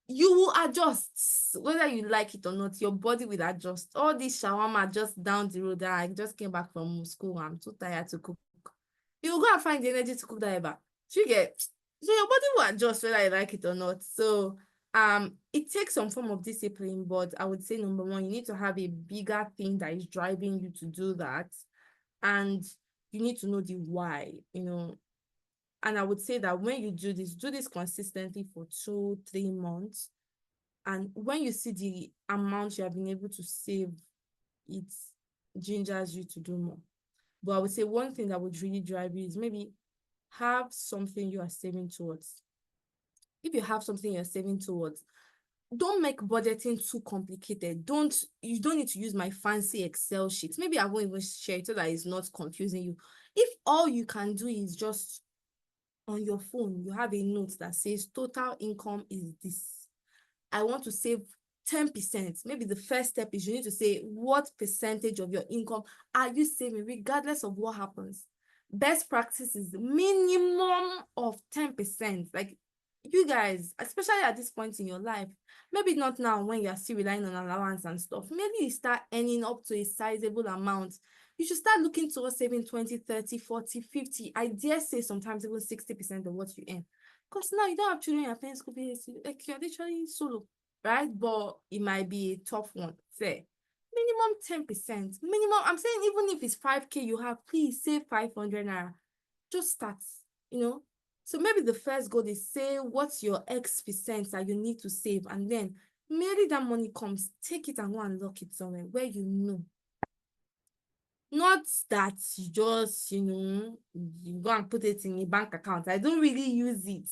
You will adjust whether you like it or not. Your body will adjust. All this shawarma just down the road that I just came back from school, I'm too tired to cook. You will go and find the energy to cook that ever. So your body will adjust whether you like it or not. So it takes some form of discipline, but I would say number one, you need to have a bigger thing that is driving you to do that, and you need to know the why. And I would say that when you do this consistently for 2-3 months. And when you see the amount you have been able to save, gingers you to do more. But I would say one thing that would really drive you is maybe have something you are saving towards. If you have something you're saving towards, don't make budgeting too complicated. You don't need to use my fancy Excel sheet. Maybe I won't even share it so that it's not confusing you. If all you can do is just on your phone, you have a note that says total income is this. I want to save 10%. Maybe the first step is you need to say what percentage of your income are you saving, regardless of what happens. Best practice is minimum of 10%. Like, you guys, especially at this point in your life, maybe not now when you are still relying on allowance and stuff, maybe you start earning up to a sizable amount. You should start looking towards saving 20, 30, 40, 50. I dare say sometimes even 60% of what you earn. Because now you don't have children, you're paying school fees, like you're literally solo, right? But it might be a tough one. Say minimum 10%. Minimum, I'm saying even if it's 5K you have, please save 500 naira. Just start, you know. So maybe the first goal is say what's your X% that you need to save, and then maybe that money comes, take it and go and lock it somewhere where you know. Not that you just, you go and put it in a bank account. I don't really use it.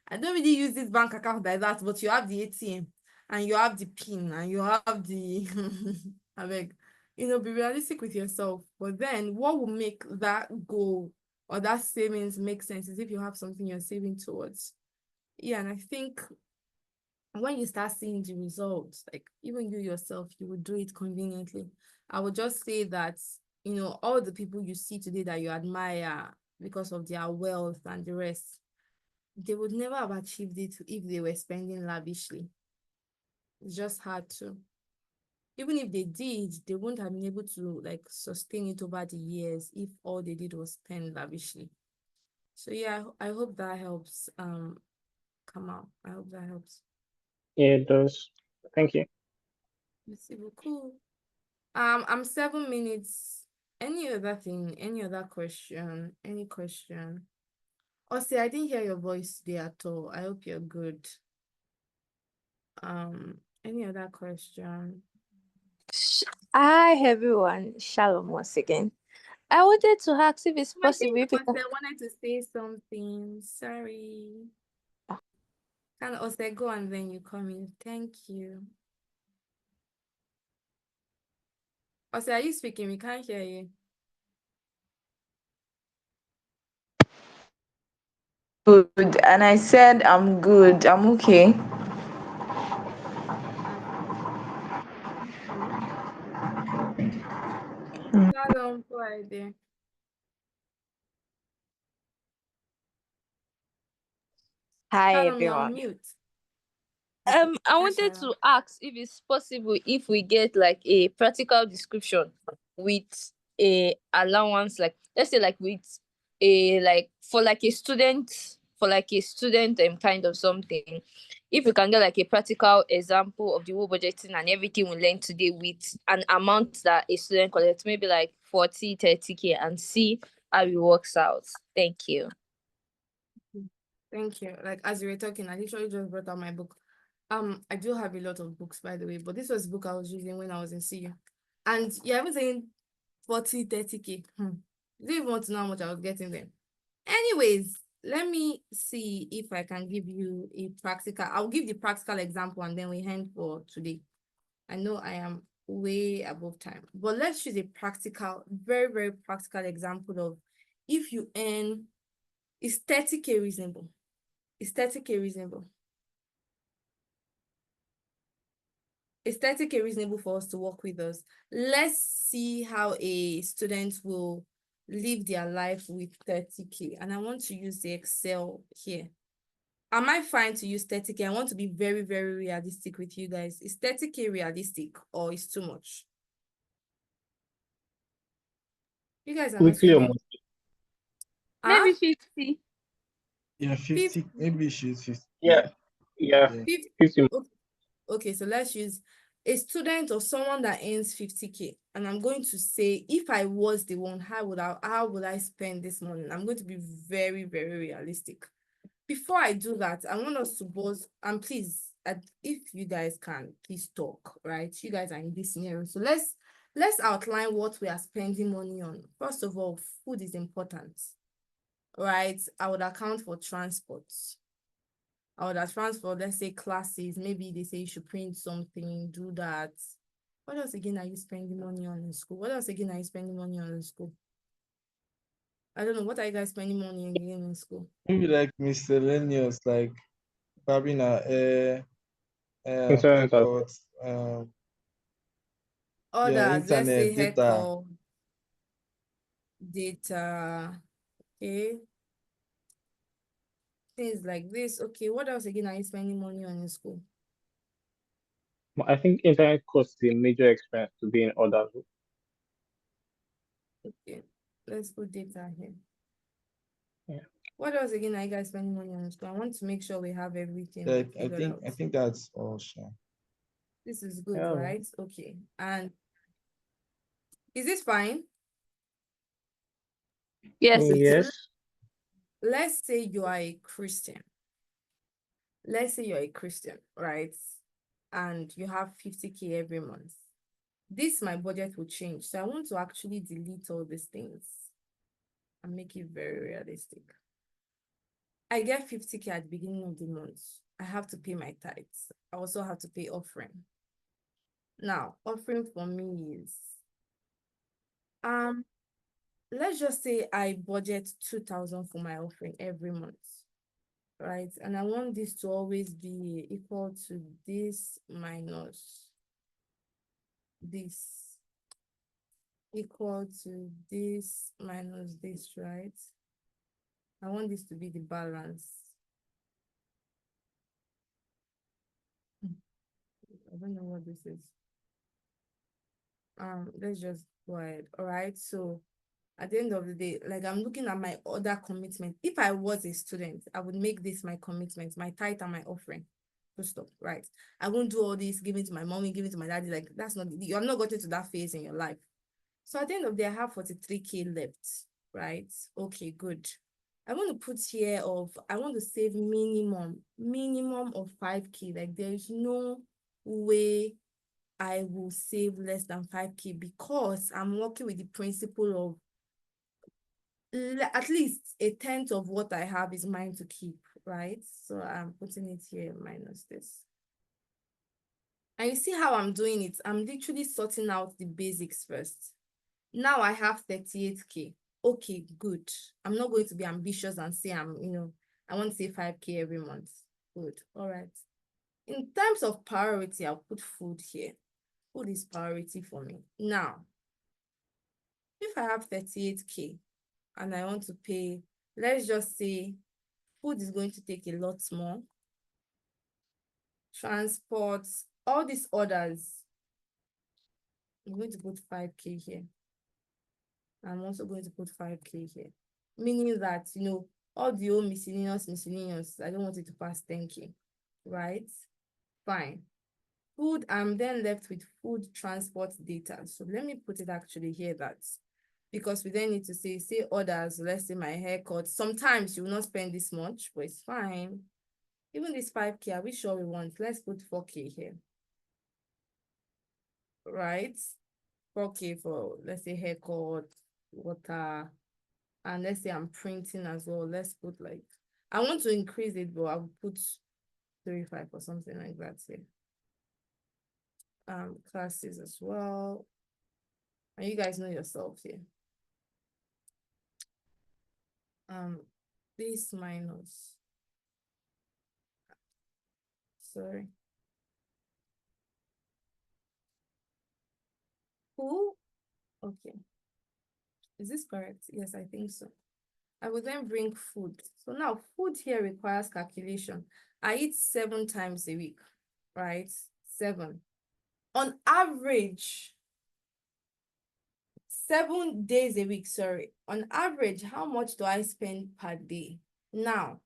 I don't really use this bank account like that, but you have the ATM and you have the PIN and you have the I beg, be realistic with yourself. But then what will make that goal or that savings make sense is if you have something you're saving towards. Yeah, and I think when you start seeing the results, like even you yourself, you will do it conveniently. I would just say that, all the people you see today that you admire because of their wealth and the rest, they would never have achieved it if they were spending lavishly. It's just hard to. Even if they did, they wouldn't have been able to like sustain it over the years if all they did was spend lavishly. So yeah, I hope that helps. Come out. I hope that helps. Yeah, it does. Thank you. Merci beaucoup. I'm 7 minutes. Any other thing? Any other question? Any question? Say I didn't hear your voice today at all. I hope you're good. Any other question? Hi everyone, Shalom once again. I wanted to ask if it's I think possible if you can. I wanted to say something. Sorry. Can Ose go and then you come in? Thank you. Ose, are you speaking? We can't hear you. Good. And I said, I'm good. I'm okay. That's good. Thank you. Mm. Shalom, go ahead there. Hi Shalom, you're on everyone. mute. Okay. I Hi, wanted Shalom. to ask if it's possible if we get like a practical description with a allowance, like let's say like with a like for like a student kind of something. If we can get like a practical example of the whole budgeting and everything we learned today with an amount that a student collects, maybe like 40, 30K, and see how it works out. Thank you. Thank you. Like as you were talking, I literally just brought out my book. I do have a lot of books, by the way, but this was the book I was using when I was in CU. And yeah, I was saying 40, 30K. You don't even want to know how much I was getting then. Anyways, let me see if I can give you a practical. I'll give the practical example and then we end for today. I know I am way above time, but let's use a practical, very, very practical example of if you earn, is 30K reasonable? Is 30K reasonable? Is 30K reasonable for us to work with us? Let's see how a student will live their life with 30K. And I want to use the Excel here. Am I fine to use 30K? I want to be very, very realistic with you guys. Is 30K realistic or is too much? You guys are not Weekly or speaking. monthly? Maybe 50. Yeah, 50. 50. Maybe she's 50. Yeah, yeah, 50. 50. Okay, so let's use a student or someone that earns 50K. And I'm going to say, if I was the one, how would I spend this money? I'm going to be very, very realistic. Before I do that, I want us to pause and please, if you guys can, please talk, right? You guys are in this scenario. So let's let's outline what we are spending money on. First of all, food is important, right? I would account for transport. I would account for, let's say, classes. Maybe they say you should print something, do that. What else again are you spending money on in school? What else again are you spending money on in school? I don't know. What are you guys spending money on again in school? Maybe like miscellaneous, like probably na Internet as Cohort, yeah, Others, let's say internet, data. haircut, data, okay, things like this. Okay, what else again are you spending money on in school? I think internet costs a major expense to be in order. Okay, let's put data here. Yeah. What else again are you guys spending money on in school? I want to make sure we have everything Yeah, I figured think out. I think that's all, sure. This is good, Yeah. right? Okay, and is this fine? Yes, it is. Yes. Let's say you are a Christian. Let's say you're a Christian, right? And you have 50K every month. This, my budget will change. So I want to actually delete all these things and make it very realistic. I get 50K at the beginning of the month. I have to pay my tithes. I also have to pay offering. Now, offering for me is, let's just say I budget 2,000 for my offering every month, right? And I want this to always be equal to this minus this, equal to this minus this, right? I want this to be the balance. I don't know what this is. Let's just go ahead. All right. So at the end of the day, like I'm looking at my other commitment. If I was a student, I would make this my commitment, my tithe and my offering. Full stop. Right. I won't do all this, giving to my mommy, giving to my daddy. Like that's not, you have not gotten to that phase in your life. So at the end of the day, I have 43K left. Right. Okay, good. I want to put here I want to save minimum of 5K. Like there is no way I will save less than 5K because I'm working with the principle of at least a tenth of what I have is mine to keep, right? So I'm putting it here minus this. And you see how I'm doing it? I'm literally sorting out the basics first. Now I have 38K. Okay, good. I'm not going to be ambitious and say I want to say 5K every month. Good. All right. In terms of priority, I'll put food here. Food is priority for me. Now, if I have 38K and I want to pay, let's just say food is going to take a lot more. Transport, all these orders, I'm going to put 5K here. I'm also going to put 5K here. Meaning that, all the old miscellaneous, I don't want it to pass 10K, right? Fine. Food, I'm then left with food, transport, data. So let me put it actually here because we then need to say orders, let's say my haircut. Sometimes you will not spend this much, but it's fine. Even this 5K, are we sure we want? Let's put 4K here. Right? 4K for, let's say, haircut, water, and let's say I'm printing as well. Let's put I want to increase it, but I'll put 35 or something like that here. Classes as well. And you guys know yourself here. This minus, sorry. Who? Okay. Is this correct? Yes, I think so. I will then bring food. So now food here requires calculation. I eat 7 times a week, right? 7. On average, 7 days a week, sorry. On average, how much do I spend per day? Now,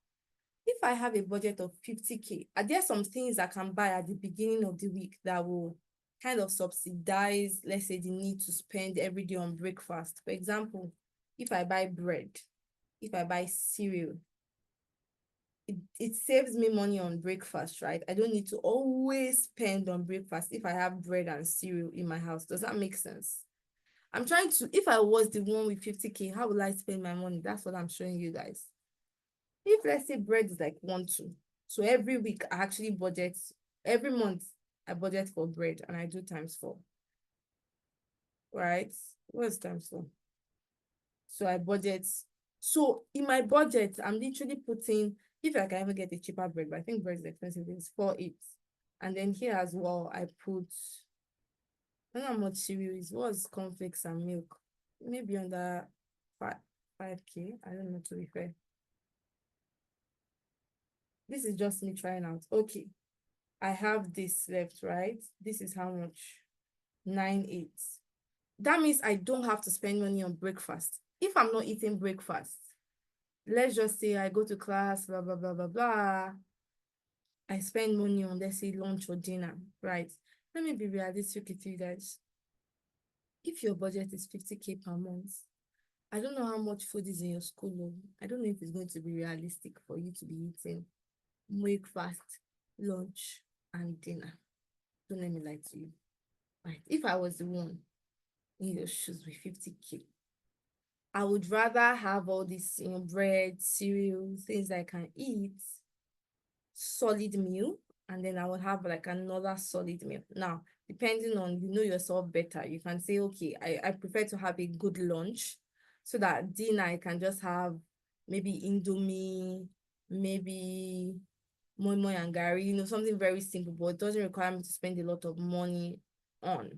if I have a budget of 50K, are there some things I can buy at the beginning of the week that will kind of subsidize, let's say, the need to spend every day on breakfast? For example, if I buy bread, if I buy cereal, it saves me money on breakfast, right? I don't need to always spend on breakfast if I have bread and cereal in my house. Does that make sense? I'm trying to, if I was the one with 50K, how will I spend my money? That's what I'm showing you guys. If let's say bread is like 1-2, so every week I actually budget, every month I budget for bread and I do ×4, right? What's ×4? So I budget. So in my budget, I'm literally putting, if I can ever get a cheaper bread, but I think bread is expensive, it's 4-8. And then here as well, I put, I don't know how much cereal is. What's cornflakes and milk? Maybe under 5K. I don't know, to be fair. This is just me trying out. Okay. I have this left, right? This is how much? 9-8. That means I don't have to spend money on breakfast. If I'm not eating breakfast, let's just say I go to class, blah, blah, blah, blah, blah. I spend money on, let's say, lunch or dinner, right? Let me be realistic with you guys. If your budget is 50K per month, I don't know how much food is in your school. I don't know if it's going to be realistic for you to be eating breakfast, lunch, and dinner. Don't let me lie to you. Right? If I was the one in your shoes with 50K, I would rather have all this, bread, cereal, things I can eat, solid meal, and then I would have like another solid meal. Now, depending on, yourself better, you can say, okay, I prefer to have a good lunch so that dinner I can just have maybe Indomie, maybe moi moi and gari, something very simple, but it doesn't require me to spend a lot of money on.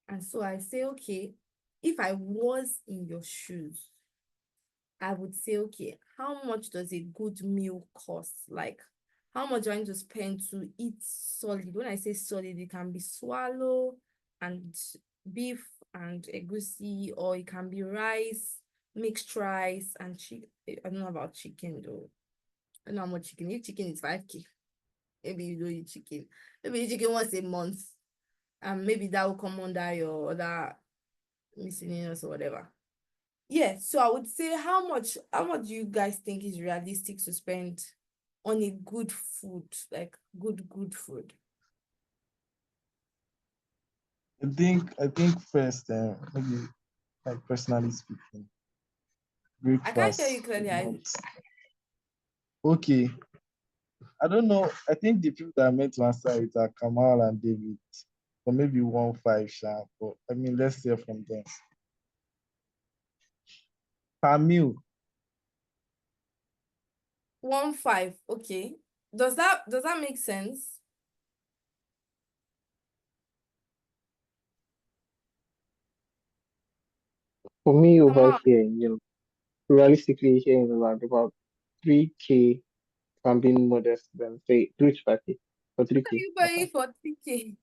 And so I say, okay, if I was in your shoes, I would say, okay, how much does a good meal cost? Like, how much do I need to spend to eat solid? When I say solid, it can be swallow and beef and egusi, or it can be rice, mixed rice and chicken. I don't know about chicken though. I don't know how much chicken. If chicken is 5K, maybe you don't eat chicken. Maybe you eat chicken once a month. And maybe that will come under your other miscellaneous or whatever. Yeah, so I would say how much do you guys think is realistic to spend on a good food, like good food? I think first, maybe like personally speaking, I can't hear breakfast you clearly. is not okay. I don't know. I think the people that are meant to answer it are Kamal and David, or maybe 1-5 sharp. But I mean, let's hear from them. Per meal, 1-5, okay. Does that make sense? For me Come over on. here, realistically here in around about 3K, if I'm being modest, then say 3 to 5K for What are 3K. you That's buying fine. for 3K?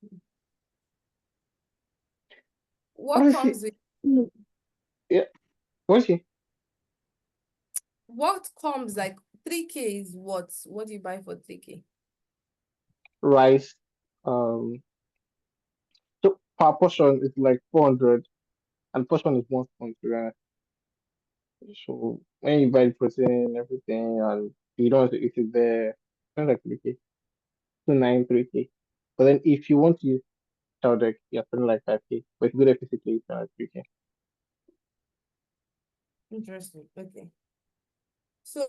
What Honestly, comes with yeah. What's he? like 3K is what? What do you buy for 3K? Rice. So per portion is like 400, and portion is 1 spoon to be honest. So when you buy the protein and everything, and you don't have to eat it there, it's like 3K, 293K. But then if you want to use child deck, you're spending like 5K. But if you go there physically, it's like 3K. Interesting. Okay. So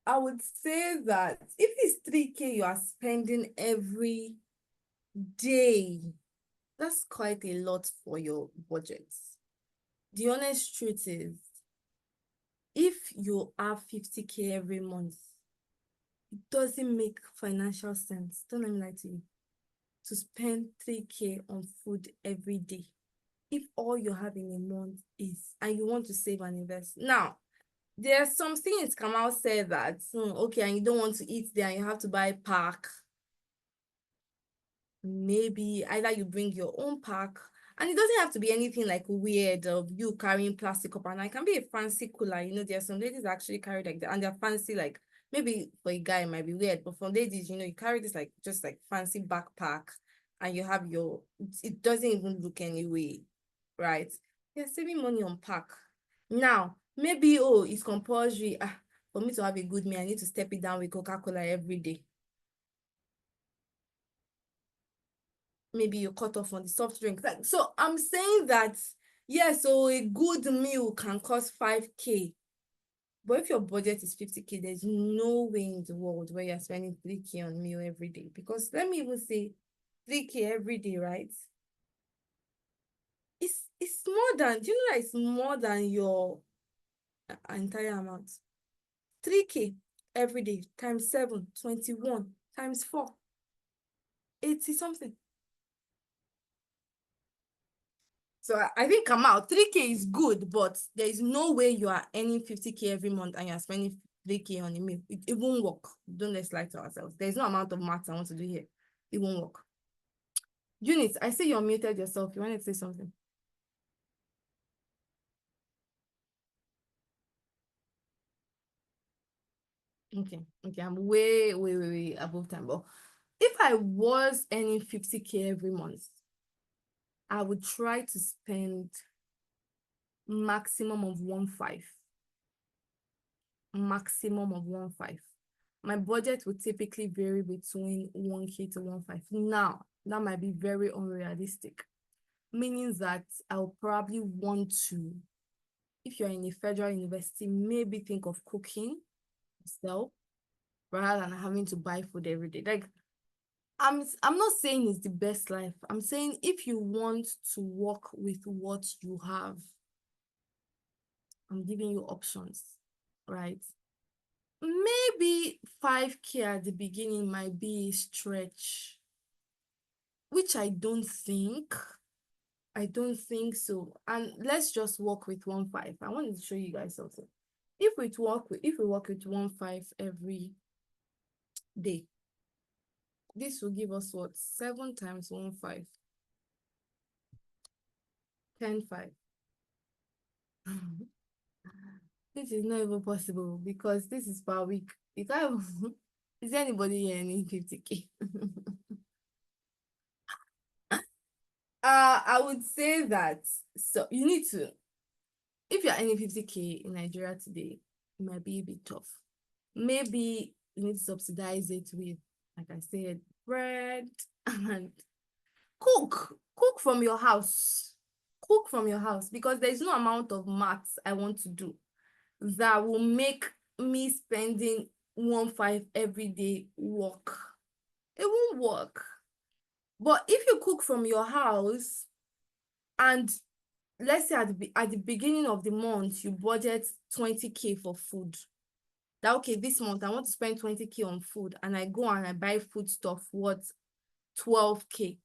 I would say that if it's 3K you are spending every day, that's quite a lot for your budget. The honest truth is, if you have 50K every month, it doesn't make financial sense. Don't let me lie to you. To spend 3K on food every day, if all you have in a month is, and you want to save and invest. Now, there are some things Kamal said that, okay, and you don't want to eat there and you have to buy pack. Maybe either you bring your own pack, and it doesn't have to be anything like weird of you carrying plastic cup, and it can be a fancy cooler. There are some ladies that actually carry like that, and they're fancy, like maybe for a guy it might be weird, but for ladies, you carry this like just like fancy backpack, and you have it doesn't even look anyway, right? You're saving money on pack. Now, maybe it's compulsory. For me to have a good meal, I need to step it down with Coca-Cola every day. Maybe you cut off on the soft drink. So I'm saying that, yeah, so a good meal can cost 5K. But if your budget is 50K, there's no way in the world where you're spending 3K on meal every day. Because let me even say 3K every day, right? It's more than, do you know that it's more than your entire amount? 3K every day times 7, 21 times 4, 80 something. So I think come out 3K is good, but there is no way you are earning 50K every month and you are spending 3K on a meal. It won't work. Don't let's lie to ourselves. There's no amount of math I want to do here. It won't work. Eunice, I see you're muted yourself. You want to say something? Okay, I'm way above time. But if I was earning 50K every month, I would try to spend maximum of 1.5. Maximum of 1.5. My budget would typically vary between 1K to 1.5. Now, that might be very unrealistic, meaning that I'll probably want to, if you're in a federal university, maybe think of cooking yourself rather than having to buy food every day. Like, I'm not saying it's the best life. I'm saying if you want to work with what you have, I'm giving you options, right? Maybe 5K at the beginning might be a stretch, which I don't think. I don't think so. And let's just work with 1.5. I wanted to show you guys something. If we work with 1.5 every day, this will give us what? 7 times 1.5. 10.5. This is not even possible because this is per week. You can't. Is there anybody here earning 50K? I would say that, so you need to, if you're earning 50K in Nigeria today, it might be a bit tough. Maybe you need to subsidize it with, like I said, bread and cook from your house. Cook from your house, because there's no amount of maths I want to do that will make me spending 1.5 every day work. It won't work. But if you cook from your house, and let's say at the beginning of the month you budget 20K for food, that okay, this month I want to spend 20K on food, and I go and I buy food stuff worth 12K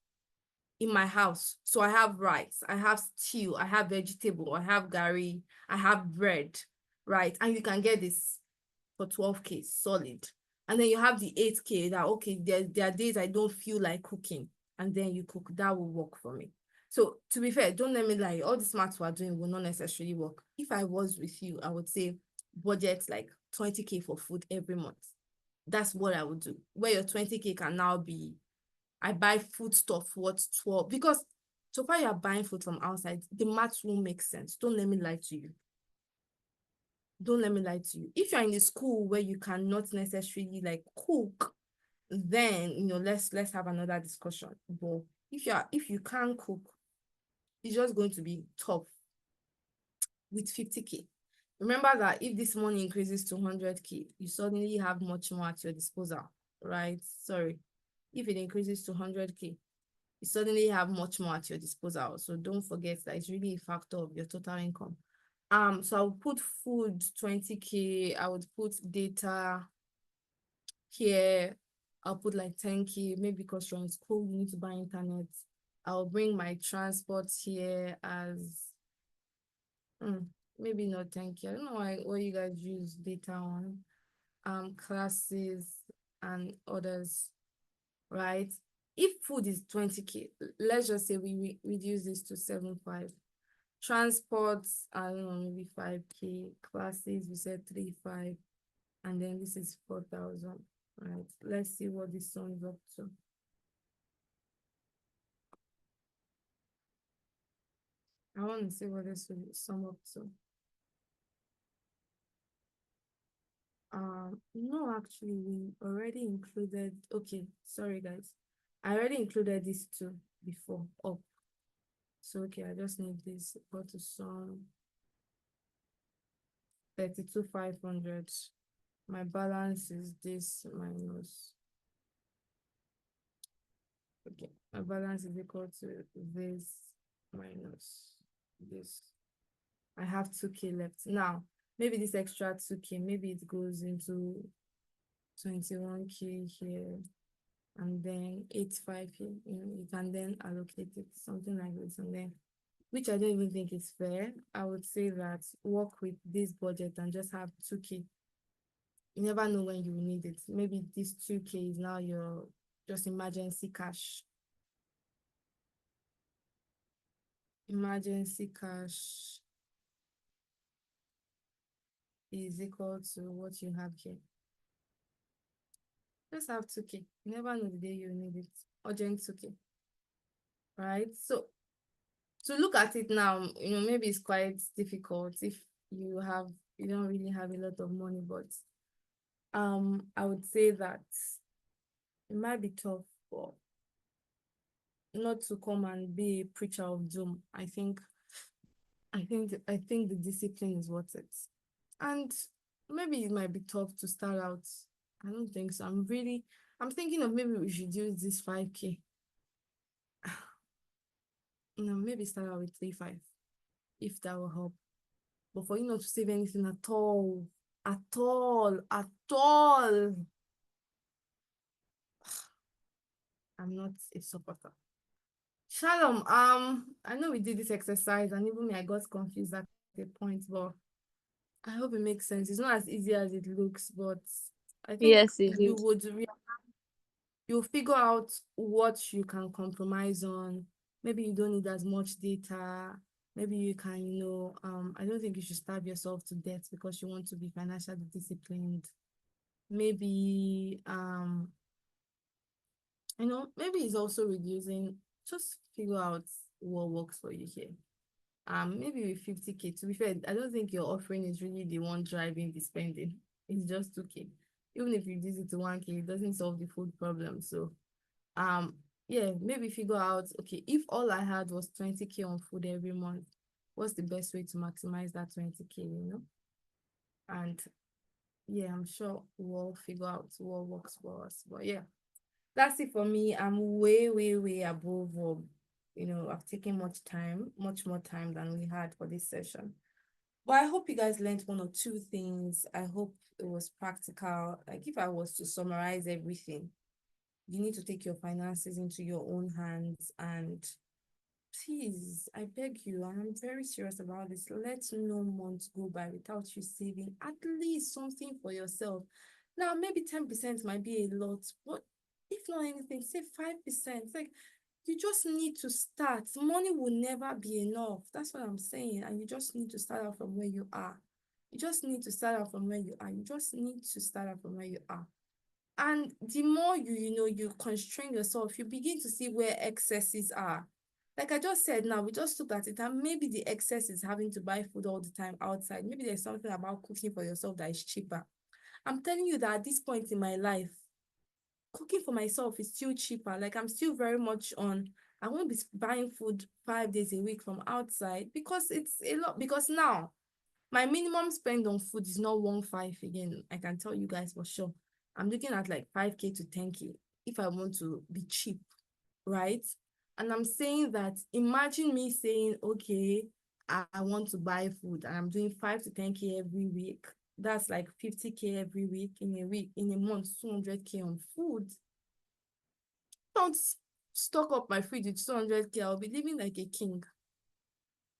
in my house. So I have rice, I have stew, I have vegetable, I have gari, I have bread, right? And you can get this for 12K solid. And then you have the 8K that, okay, there are days I don't feel like cooking, and then you cook. That will work for me. So to be fair, don't let me lie, all the smarts we're doing will not necessarily work. If I was with you, I would say budget like 20K for food every month. That's what I would do. Where your 20K can now be, I buy food stuff worth 12, because so far you're buying food from outside, the math won't make sense. Don't let me lie to you. Don't let me lie to you. If you're in a school where you cannot necessarily like cook, then let's have another discussion. But if you can't cook, it's just going to be tough with 50K. Remember that if this money increases to 100K, you suddenly have much more at your disposal, right? Sorry. If it increases to 100K, you suddenly have much more at your disposal. So don't forget that it's really a factor of your total income. So I would put food 20K, I would put data here, I'll put like 10K, maybe because you're in school, you need to buy internet. I'll bring my transport here as maybe not 10K. I don't know why you guys use data on classes and others, right? If food is 20K, let's just say we reduce this to 7.5. Transport, I don't know, maybe 5K. Classes, we said 3.5. And then this is 4,000. Right. Let's see what this sums up to. I want to see what this will sum up to. No, actually, we already included. Okay, sorry guys. I already included these two before up. So okay, I just need this go to sum 32,500. My balance is this minus. Okay, my balance is equal to this minus this. I have 2K left. Now, maybe this extra 2K, maybe it goes into 21K here and then 85 here. You can then allocate it, something like this, and then, which I don't even think is fair. I would say that work with this budget and just have 2K. You never know when you will need it. Maybe this 2K is now your just emergency cash. Emergency cash is equal to what you have here. Just have 2K. You never know the day you need it. Urgent 2K. Right? So to look at it now, maybe it's quite difficult if you don't really have a lot of money, but I would say that it might be tough, but not to come and be a preacher of doom. I think the discipline is worth it. And maybe it might be tough to start out. I don't think so. I'm thinking of maybe we should use this 5K. Maybe start out with 3.5 if that will help. But for you not to save anything at all, I'm not a supporter. Shalom, I know we did this exercise and even me, I got confused at the point, but I hope it makes sense. It's not as easy as it looks, but I think Yes, it you is. would you'll figure out what you can compromise on. Maybe you don't need as much data. Maybe you can, I don't think you should starve yourself to death because you want to be financially disciplined. Maybe, maybe it's also reducing, just figure out what works for you here. Maybe with 50K, to be fair, I don't think your offering is really the one driving the spending. It's just 2K. Even if you reduce it to 1K, it doesn't solve the food problem. So, yeah, maybe figure out, okay, if all I had was 20K on food every month, what's the best way to maximize that 20K, And yeah, I'm sure we'll figure out what works for us. But yeah, that's it for me. I'm way, way, way above, I've taken much more time than we had for this session. But I hope you guys learned one or two things. I hope it was practical. Like if I was to summarize everything, you need to take your finances into your own hands and please, I beg you, and I'm very serious about this, let no month go by without you saving at least something for yourself. Now, maybe 10% might be a lot, but if not anything, say 5%. Like, you just need to start. Money will never be enough. That's what I'm saying. And you just need to start out from where you are. You just need to start out from where you are. You just need to start out from where you are. And the more you constrain yourself, you begin to see where excesses are. Like I just said now, we just looked at it and maybe the excess is having to buy food all the time outside. Maybe there's something about cooking for yourself that is cheaper. I'm telling you that at this point in my life, cooking for myself is still cheaper. Like I'm still very much on, I won't be buying food 5 days a week from outside because it's a lot. Because now my minimum spend on food is not 1.5 again. I can tell you guys for sure. I'm looking at like 5K to 10K if I want to be cheap, right? And I'm saying that imagine me saying, okay, I want to buy food and I'm doing 5 to 10K every week. That's like 50K every week, in a month, 200K on food. Don't stock up my fridge with 200K. I'll be living like a king.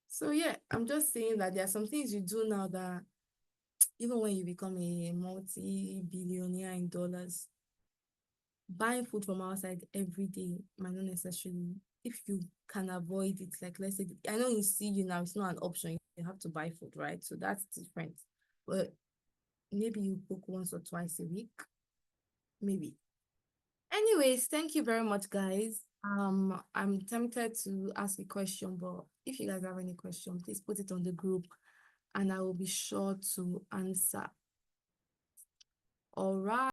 So yeah, I'm just saying that there are some things you do now that even when you become a multi-billionaire in dollars, buying food from outside every day might not necessarily, if you can avoid it, like let's say, I know you see you now, it's not an option, you have to buy food, right? So that's different. But maybe you cook once or twice a week, maybe. Anyways, thank you very much, guys. I'm tempted to ask a question, but if you guys have any question, please put it on the group and I will be sure to answer. All right.